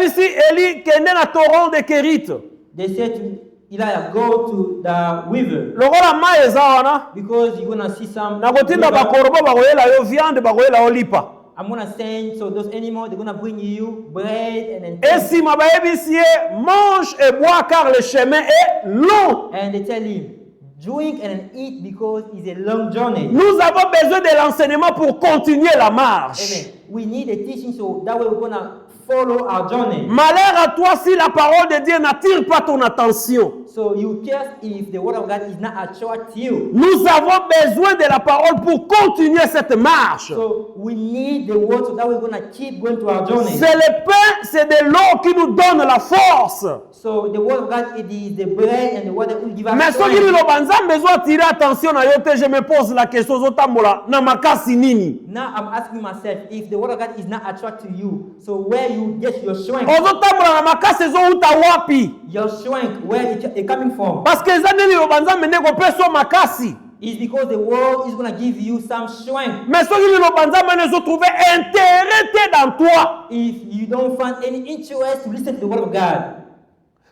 Ici, Eli kende na torrent de Kérit. They said to Elijah, go to the river Lokola maille eza wana. because you're going to see some. Na kotinda river. bakorobo bakoyela yo viande bakoyela yo lipa. I'm going to send, so those animals, they're going to bring you bread and then Et si ma bayebisie mange et bois car le chemin est long. and they tell him, drink and then eat because it's a long journey. Nous avons besoin de l'enseignement pour continuer la marche. Amen. We need a teaching so that way we're going to follow our journey. Malheur à toi si la parole de Dieu n'attire pas ton attention. So you care if the word of God is not attract you. Nous avons besoin de la parole pour continuer cette marche. So we need the word so that we're going to keep going to our journey. C'est le pain, c'est de l'eau qui nous donne la force. So the word of God, it is the bread and the water will give us Mais soki strength. liloba Nzambe ezoattirer attention na yo te, je me pose la question ozotambola na makasi nini? Now I'm asking myself, if the word of God is not attracting you, so where you get your strength? Ozotambola na makasi ezouta wapi? Your strength, where it coming from? Parce que eza nde liloba Nzambe nde kopesa makasi. It's because the world is going to give you some strength. Mais soki liloba Nzambe ne trouver intérêt te dans toi. If you don't find any interest to listen to the word of God,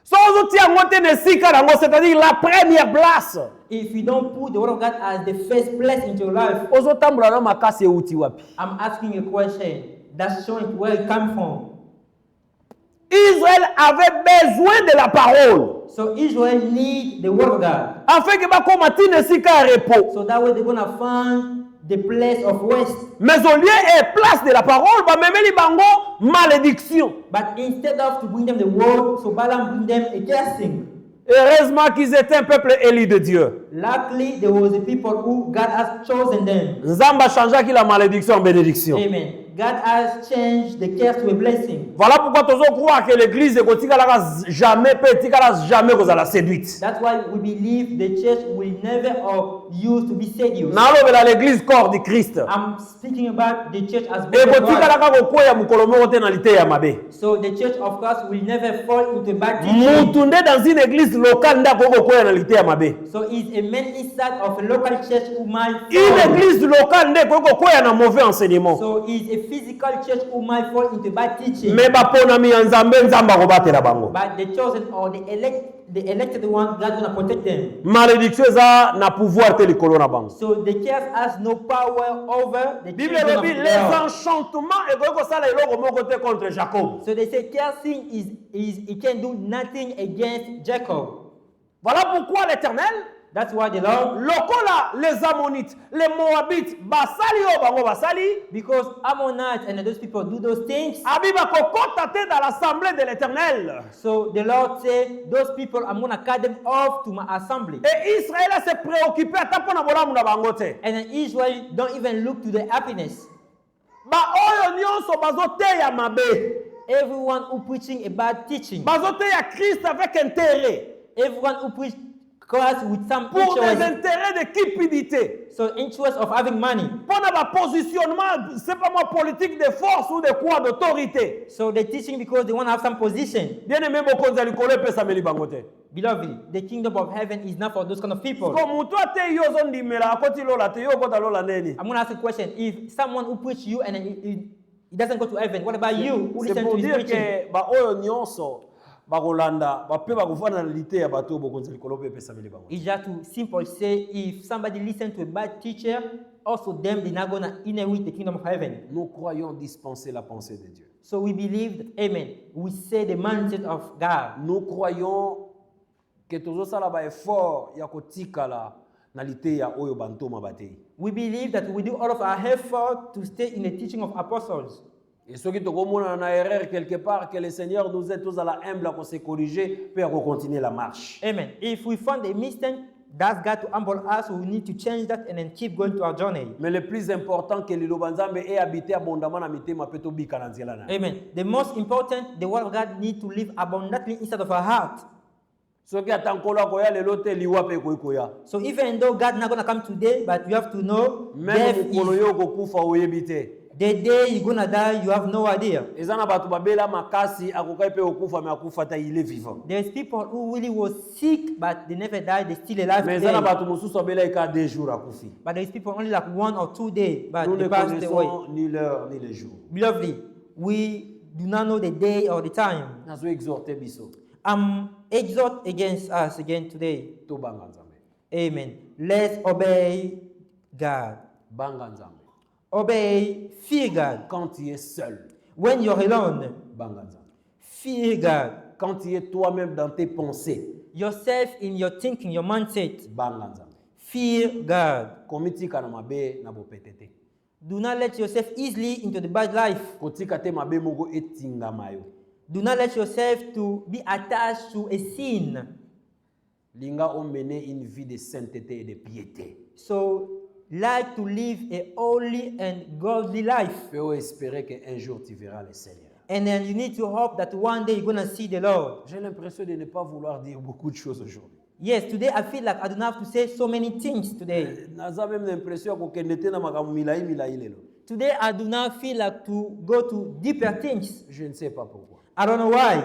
So ozotia yango te na esika nango, c'est-à-dire la première place. if you don't put the word of God as the first place into your life, Ozotambola na makasi euti wapi? I'm asking a question. That strength, where it come from? Israël avait besoin de la parole. So Israel need the word of God. Afin que bakoma tina esika ya repos. So that way they're going to find the place of rest. Mais au lieu et place de la parole, ba memeli bango malédiction. But instead of to bring them the word, so Balaam bring them a cursing. Heureusement qu'ils étaient un peuple élu de Dieu. Luckily, there was a people who God has chosen them. Nzamba changea la malédiction en bénédiction. Amen. God has changed the curse to a blessing. Voilà pourquoi tous croient que l'église est jamais jamais la séduite. That's why we believe the church will never or used to be seduced. Nalobela l'église corps du Christ. I'm speaking about the church as Et body of Christ. kotika kokoya mukolo moko te na lite ya mabe. So the church of Christ will never fall into bad teaching. Mutunde dans une église locale nda kokoya na lite ya mabe. So it's a man inside of a local church who might Une fall. église locale nde kokoya na mauvais enseignement. So it's a physical church who might fall into bad teaching. Mais baponami ya Nzambe Nzamba kobatela bango. But the chosen or the elected one, God's gonna protect them. Malédiction eza na pouvoir te likolo na bango. So the curse has no power over the Bible children of dit les God. enchantements et ko sala eloko moko te contre Jacob. So they say cursing is it can do nothing against Jacob. Voilà pourquoi l'Éternel, That's why the Lord, lokola les Ammonites, les Moabites, basali o bango basali, because Ammonites and those people do those things. abiba kokota te dans l'assemblée de l'Éternel. So the Lord said, those people, I'm going to cut them off to my assembly. Et Israël s'est préoccupé ata pona bolamu na bango te. And then Israel don't even look to the happiness. Ba oyo nyonso bazoteya mabe. Everyone who preaching about teaching, Bazoteya Christ avec intérêt. everyone who preach Christ with some Pour des interest, intérêts de cupidité. so interest of having money. Pour un positionnement, c'est pas moi politique de force ou de quoi d'autorité. So they're teaching because they want to have some position. Bien aimé beaucoup de likolo pesa meli bangote. Beloved, the kingdom of heaven is not for those kind of people. Ko mutu ate yo zo ndimela akoti lola te yo kota lola neni. I'm going to ask a question. If someone who preach you and then he doesn't go to heaven, what about you who C'est listen pour to his dire preaching? que ba oyo nyonso bakolanda bape bakufana na lite ya bato bokonzi likolo pe pesa meli bango. It's just to simply say if somebody listen to a bad teacher, also them they're not gonna inherit the kingdom of heaven. Nous croyons dispenser la pensée de Dieu. So we believe that, amen, we say the mindset of God. Nous croyons que tozosala ba effort ya kotikala na liteya oyo bantoma batei. We believe that we do all of our effort to stay in the teaching of apostles. Et ceux qui tokomona na erreur quelque part, que le Seigneur nous aide tous à la humble à se corriger pour continuer la marche. Amen. If we find a mistake, that's God to humble us. We need to change that and then keep going to our journey. Mais le plus important que liloba nzambe est habité abondamment na mitema pe to bika na nzela na. Amen. The most important, the word of God need to live abundantly inside of our heart. Soki atankola koya lelo te liwa pe koya. So even though God not gonna come today, but you have to know death Même is mukolo yo kokufa oyebite. the day you're gonna die. You have no idea. Ezana batu babela makasi akokai pe okufa mais akufa ta il est vivant. There's people who really was sick, but they never died. They're still alive Mais ezana today. batu mususu babela ika 2 jours akufi. But there's people only like 1 or 2 days, but Nous they ne passed away. connaissons ni l'heure ni le jour. Beloved, we do not know the day or the time. Nazo exhorter biso Exhort against us again today. to banga nzambe. Amen. Let's obey God. Banga nzambe. Obey, fear God. Quand tu es seul, When you're alone, banga nzambe. fear God. Quand tu es toi-même dans tes pensées, Yourself in your thinking, your mindset, banga nzambe. fear God. Komitika na mabe na bopetete. Do not let yourself easily into the bad life. Kotika te mabe moko etingama yo. Do not let yourself to be attached to a sin. Linga ont mené une vie de sainteté et de piété. So, like to live a holy and godly life. Peux espérer qu'un jour tu verras le Seigneur. And then you need to hope that one day you're going to see the Lord. J'ai l'impression de ne pas vouloir dire beaucoup de choses aujourd'hui. Yes, today I feel like I don't have to say so many things today. Naza même l'impression que kendete na makambo milai milai lelo. Today I do not feel like to go to deeper things. Je ne sais pas pourquoi. I don't know why.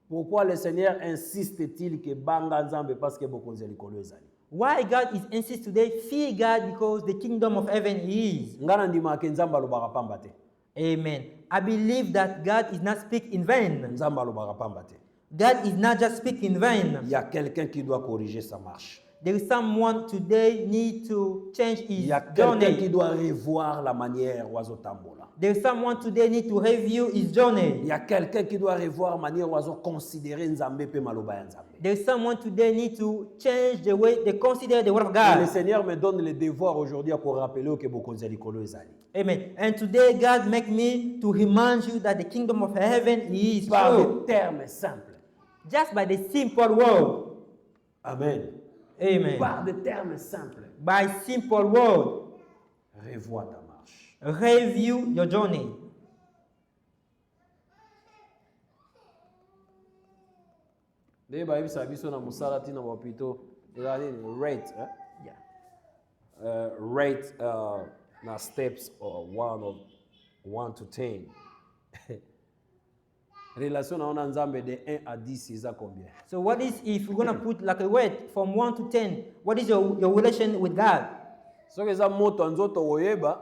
Pourquoi le Seigneur insiste-t-il que banga nzambe parce que bokonzi likolo ezali? Why God is insists today, fear God because the kingdom of heaven is. Ngana ndima ke nzambe alobaka pamba te. Amen. I believe that God is not speak in vain. Nzambe alobaka pamba te. God is not just speak in vain. Il y a quelqu'un qui doit corriger sa marche. There is someone today need to change Il his y a quelqu'un qui journey. doit revoir la manière oiseau tambola. There is someone today need to review his journey. Il y a quelqu'un qui doit revoir la manière oiseau considérer nzambe pe maloba ya nzambe. There is someone today need to change the way they consider the word of Et le God. Seigneur me donne le devoir aujourd'hui à rappeler que bokonzi likolo ezali. Amen. And today God make me to remind you that the kingdom of heaven is Par true. des termes simples. Just by the simple word. Amen. Amen. Par des termes simples. By simple word. Revois ta marche. Review your journey. Nde bayebisa biso na mosala ntina bapito ezala nini rate Yeah. rate na steps or 1 to 10. Relation na ona nzambe de 1 à 10 eza combien? So what is, if you're going to put like a weight from 1 to 10, what is your relation with God? Soki eza moto nzoto oyeba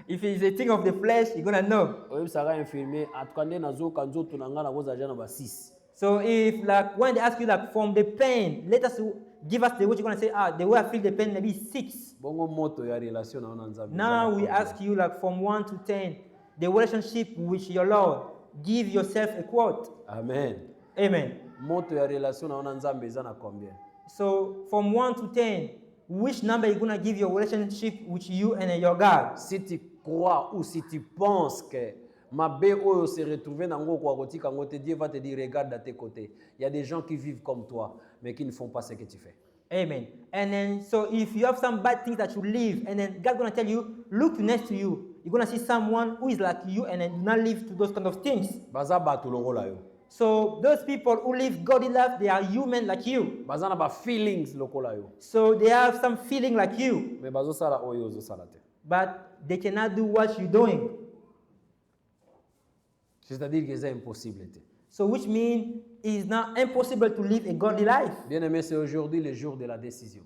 If it's a thing of the flesh, you're going to know. oyebisaka infirmier atuka nde nazoka nzoto na ngai nakozala ja na ba 6. So if like when they ask you like from the pain, let us give us the what you're going to say, the way I feel the pain maybe 6. Bongo moto ya relation na ona nzambe. Now we ask you like from 1 to 10, the relationship with your Lord. Give yourself a quote. Amen. Amen. Moto ya relation na ona nzambe eza na combien? So from 1 to 10, which number you're going to give your relationship with you and your God? Si tu crois ou si tu penses que mabe oyo se retrouver nango kwa kotika ngo te, Dieu va te dire regarde à tes côtés. Il y a des gens qui vivent comme toi mais qui ne font pas ce que tu fais. Amen. And then, so if you have some bad things that you live, and then God's going to tell you, look next to you. You're going to see someone who is like you, and then do not live to those kind of things. Baza bato lokola yo. So those people who live godly life, they are human like you. Baza na ba feelings lokola yo. So they have some feeling like you, Mais bazo sala oyo zo sala te. but they cannot do what you're doing. C'est-à-dire que c'est impossible. So which means it's not impossible to live a godly life. Bien-aimé, c'est aujourd'hui le jour de la décision.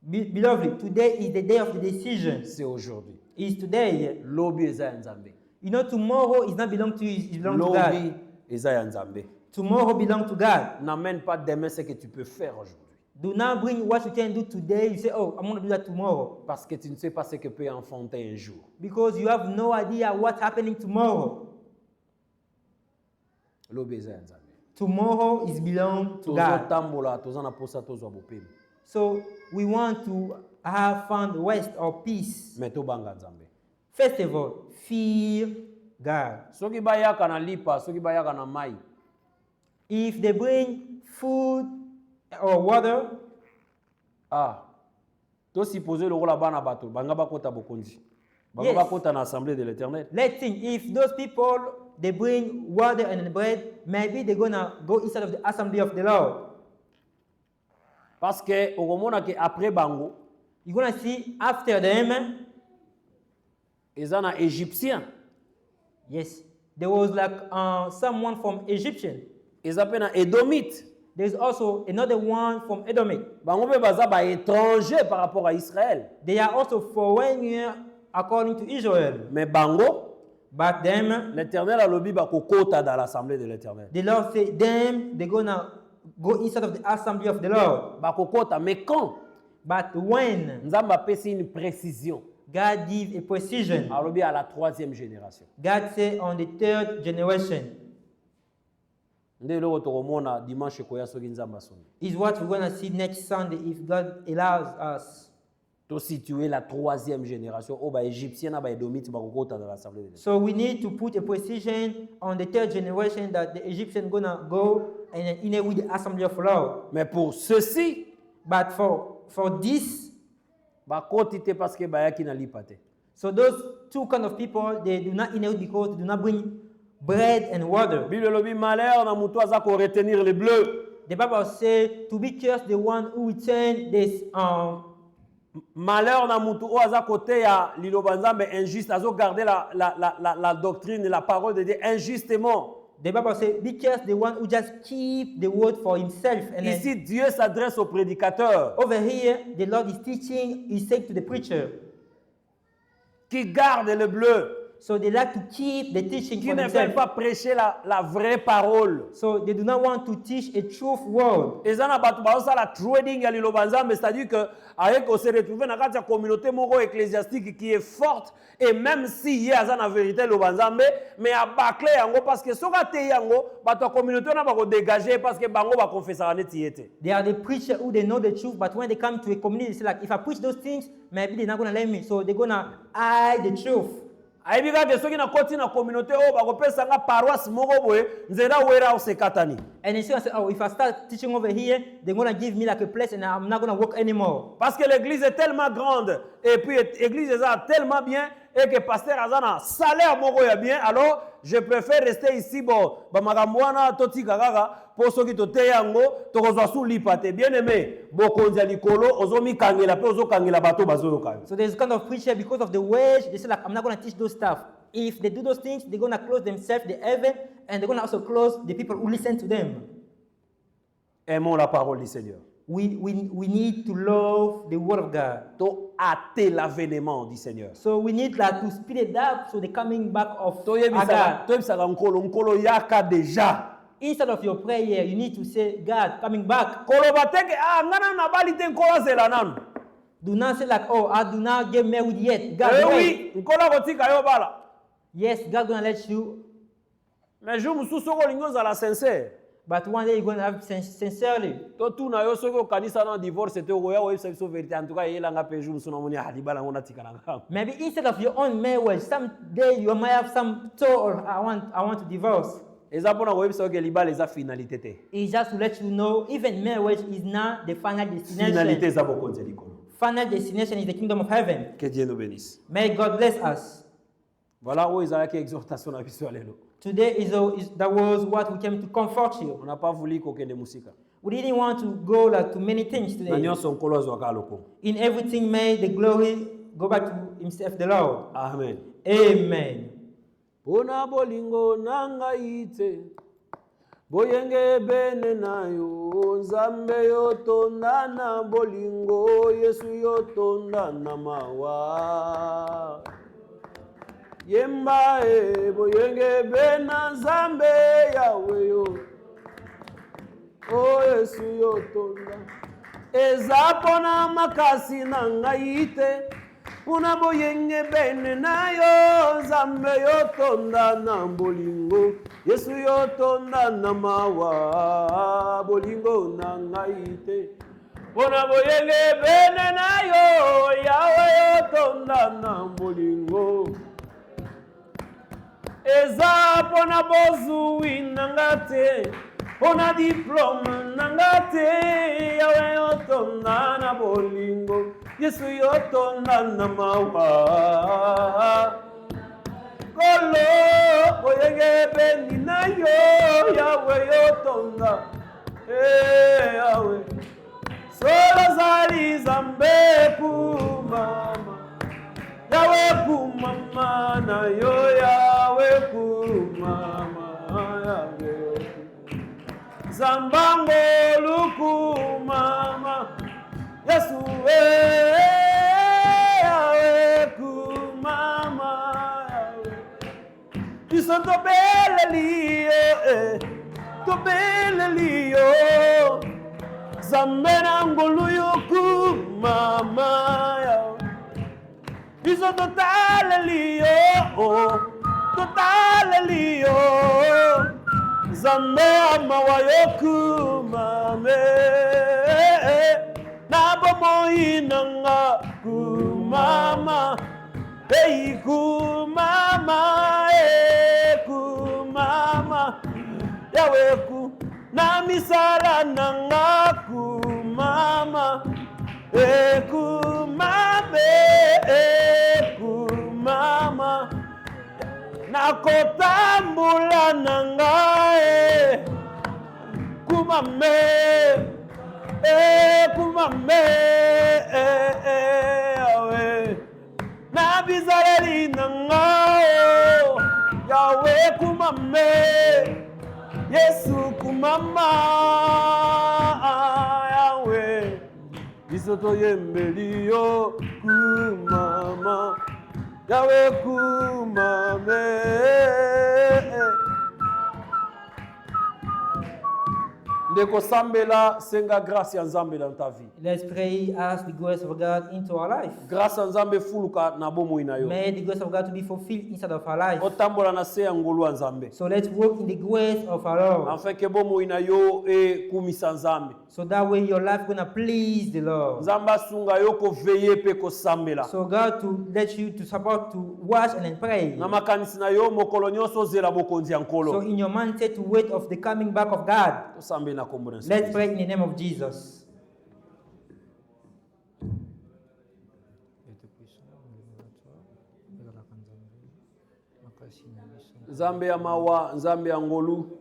Beloved, today is the day of the decision. C'est aujourd'hui. It's today. Lobi eza ya nzambe. You know, tomorrow is not belong to you, it belongs to God. Lobi eza ya nzambe. Tomorrow belongs to God. N'amène pas demain ce que tu peux faire aujourd'hui. Do not bring what you can do today. You say, oh, I'm going to do that tomorrow. Parce que tu ne sais pas ce que peut enfanter un jour. Because you have no idea what's happening tomorrow. Tomorrow is belong to God. So we want to have found rest or peace. First of all, fear God. If they bring food or water, to supposer le rôle bana bato banga bakota bokonzi banga bakota na assemblée de l'Éternel. Let's think, if those people they bring water and bread, maybe they're gonna go inside of the assembly of the Lord. Parce que okomona que après bango, you're gonna see after them, ezana égyptien. Yes, there was like someone from Egyptian. Ezapena Edomite. There's also another one from Edomite. Bango be baza ba étranger par rapport à Israël. They are also foreigners according to Israel. Mais bango, but them, l'Éternel a lobi ba kokota dans l'assemblée de l'Éternel. The Lord said them they're gonna go inside of the assembly of the Lord. Ba kokota, mais quand? But when? Nzamba pesi une précision. God give a precision. A lobi à la 3e génération. God say on the 3rd generation. Is what we're going to see next Sunday if God allows us. To situer la 3e génération au ba égyptien na ba édomite ba kokota dans l'assemblée de l'Éternel. So we need to put a precision on the 3rd generation that the Egyptian gonna go and in with the assembly of Lord. Mais pour ceci, but for this, ba kotite parce que ba yaki na lipate. So those two kind of people they do not inherit because they do not bring bread and water. Bible lobi malheur na mutu aza ko retenir les bleus. The Bible says to be cursed the one who return this malheur na mutu o aza côté ya liloba nzambe injuste azo garder la doctrine et la parole de Dieu injustement. The Bible says be cursed the one who just keep the word for himself. And ici Dieu s'adresse au prédicateur. Over here the Lord is teaching, he said to the preacher qui garde le bleu. So they like to keep the teaching for themselves. Qui ne veulent pas prêcher la vraie parole. So they do not want to teach a truth word. Et ça na batu ba ça la trading ya liloba nzambe, c'est-à-dire que avec on se retrouver dans une communauté moko ecclésiastique qui est forte et même si y a ça na vérité liloba nzambe mais a bâcler yango parce que soka te yango batu communauté na ba ko dégager parce que bango ba confesser na tiete. They are the preacher who they know the truth but when they come to a community it's like if I preach those things maybe they're not going to let me so they're going to hide the truth. Aibiga de soki na koti na communauté o ba ko pesa nga paroisse moko boye nzera wera o sekatani. And he said, oh, if I start teaching over here, they're going to give me like a place and I'm not going to work anymore. Parce que l'église est tellement grande et puis l'église est tellement bien et que pasteur azana salaire moko ya bien alors je préfère rester ici bon ba makamwana toti kaka pour soki to te yango to kozwa su lipate bien aimé bokonzi likolo ozomi kangela pe ozokangela bato bazoyoka. So there's kind of preacher because of the wage they say like I'm not going to teach those stuff. If they do those things they're going to close themselves the heaven and they're going to also close the people who listen to them. Aimons la parole du Seigneur. We need to love the word of God. To hâter l'avènement du Seigneur. So we need like to speed it up so the coming back of God. Nkolo yaka déjà. Instead of your prayer, you need to say, God, coming back. Do not say like, oh, I do not get married yet. God, wait. Yes, God gonna let you. Mais je me suis sincère. But one day you're going to have sincerely. Maybe instead of your own marriage, someday you might have some thought, I want to divorce. It's just to let you know, even marriage is not the final destination. Final destination is the kingdom of heaven. Que Dieu nous bénisse. May God bless us. Voilà où ils ont exhortation à visualiser. Today that was what we came to comfort you. On n'a pas voulu qu'aucun musique. We didn't want to go like to many things today. In everything, may the glory go back to Himself, the Lord. Amen. Amen. Bona bolingo nanga ite boyenge bene nayo nzambe yotonda na bolingo Yesu yotonda na mawa. Yemba boyenge bena nzambe yawe yo o Yesu yotonda eza pona makasi na ngai te pona boyenge bene na yo Nzambe yo tonda na bolingo Yesu yo tonda na mawa bolingo na ngai te pona boyenge bene na yo Yawe yo tonda na bolingo eza pona bozwi nanga te pona diplôme nanga te Yawe yo tonda na bolingo Yesu yo tonda na mawa kolo oyenge beni na yo Yawe yo tonda Yawe solo zali Nzambe kumama Yawe kumama na yo Yawe kumama Yawe Zambango lukumama Yesu Yawe kumama Yawe Iso tobele liyo Zambena ngolu yo kumama Yawe Iso totale liyo Zambe amawa yoku mame Nabo inanga kumama Hey kumama kumama Yawe ku na misala nanga kumama kumama nakotambula nangae kumame Yawe na bizareli nangao Yawe kumame Yesu kumama Yawe bisoto yembeliyo kumama Yawe kumame ndeko sambela senga grâce ya Nzambe dans ta vie. Let's pray, ask the grace of God into our life. Grâce ya Nzambe fuluka na bomoi na yo. May the grace of God to be fulfilled inside of our life. Otambola na se ya ngolu ya Nzambe. So let's walk in the grace of our Lord. Afin que bomoi na yo kumisa Nzambe. So that way your life gonna please the Lord. Nzamba sunga yo ko veiller pe ko sambela. So God to let you to support to watch and then pray. Na makanisi na yo mokolo nyonso zela bokonzi ya nkolo. So in your mindset to wait of the coming back of God. Let's pray in the name of Jesus. Nzambe ya mawa, Nzambe ya ngolu.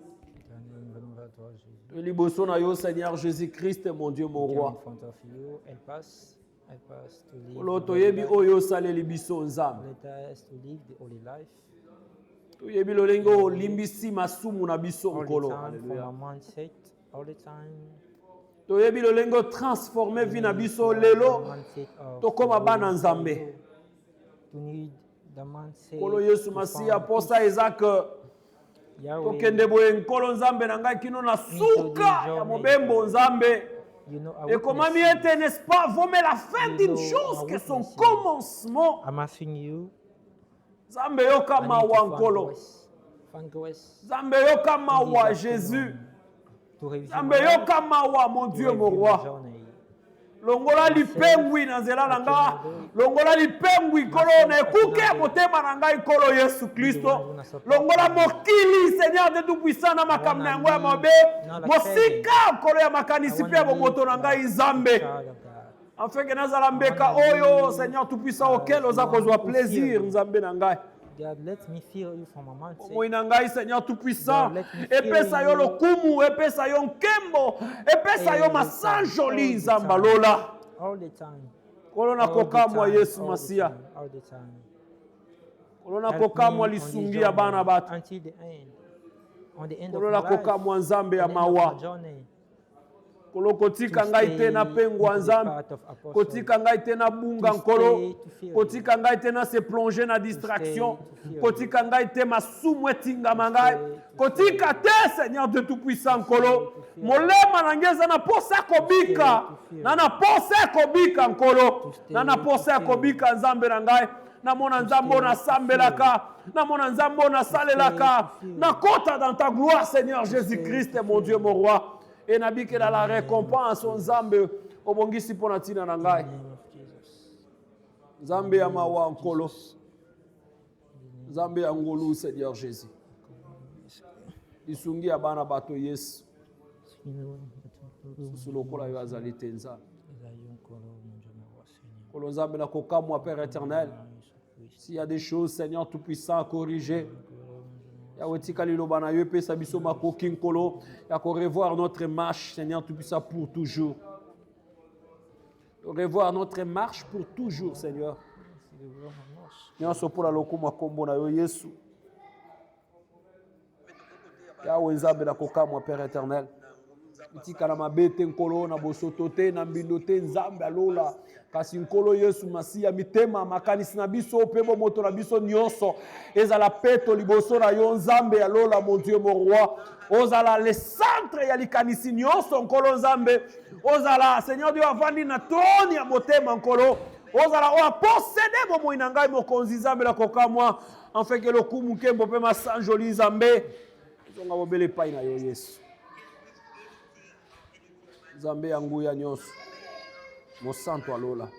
Liboso na yo Seigneur Jésus-Christ, mon Dieu, mon roi. Olo toyebi oyo saleli biso Nzambe. Toyebi lolengo limbisi masumu na biso nkolo. Hallelujah. All the time. Toyebi lolengo transformer vie na biso lelo. Tokoma bana Nzambe. Kolo Yesu Masia posa ezaka tokende boye nkolo Nzambe na ngai kino na suka ya mobembo Nzambe. Et comment ete n'est-ce pas vaut la fin d'une chose que son commencement. I'm asking you. Nzambe yo kama wa nkolo. Nzambe yo kama wa Jésus. Nzambe yo kama wa mon Dieu mon roi. Longola lipengwi na nzela na nga. Longola lipengwi kolo na ekuke motema na ngai kolo Yesu Kristo. Longola mokili Seigneur de tout puissant na makambo na yango ya mabe. Mosika kolo ya makanisi pe bomoto na ngai Nzambe. Afin que nazala mbeka oyo Seigneur tout puissant auquel oza kozwa plaisir Nzambe na ngai. God, let me feel you from a man. Moinangai Seigneur tout puissant. Epesa yo lokumu, epesa yo nkembo, epesa yo masanjoli Nzamba lola. All the time. Kolona kokamwa Yesu Masia. All the time. Kolona kokamwa lisungia bana batu. Until the end. On the end of Kolona kokamwa Nzambe ya mawa. Nkolo kotika ngai te na pengwa nzambe. Kotika ngai te na bunga nkolo. Kotika ngai te na se plonger na distraction. Kotika ngai te masumu etingama ngai. Kotika te Seigneur de tout puissant nkolo. Molema na ngeza na posa kobika. Na na posa kobika nkolo. Na na posa kobika nzambe na ngai. Na mona nzambo na sambelaka. Na mona nzambo na salelaka. Na kota dans ta gloire Seigneur Jésus-Christ mon Dieu mon roi. Et nabike dans la récompense on nzambe obongisi pona tina na ngai. Nzambe ya mawa nkolo. Nzambe ya ngolu Seigneur Jésus. Isungi ya bana bato Yesu. Sulokola yo azali te nzambe. Kolo nzambe na kokamwa Père éternel. S'il y a des choses Seigneur tout-puissant à corriger. Ya wetika liloba na yo pesa biso makoki nkolo. Ya ko revoir notre marche Seigneur tout-puissant pour toujours. Revoir notre marche pour toujours Seigneur. Nyonso pola lokuma kombo na yo Yesu. Ya wenzambe na kokamwa Père éternel. Itika na mabete nkolo na bosoto te na mbindo te nzambe alola kasi nkolo Yesu masiya mitema makanisi na biso pe bo moto na biso nyonso ezala peto liboso na yo nzambe alola mon Dieu mon roi ozala le centre ya likanisi nyonso nkolo nzambe ozala Seigneur Dieu avandi na toni ya motema nkolo ozala o posséder bo moina ngai mokonzi nzambe la kokamwa en fait que lokumu kembo pe masanjoli nzambe zonga bobele pai na yo Yesu. Nzambe ya nguya nyonso mosanto alola.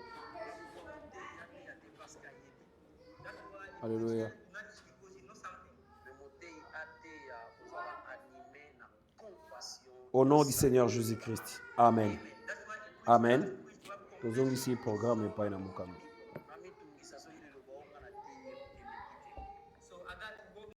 Alléluia. Au nom du Seigneur Jésus-Christ. Amen. Amen. Tozongi si programme epai na mukami.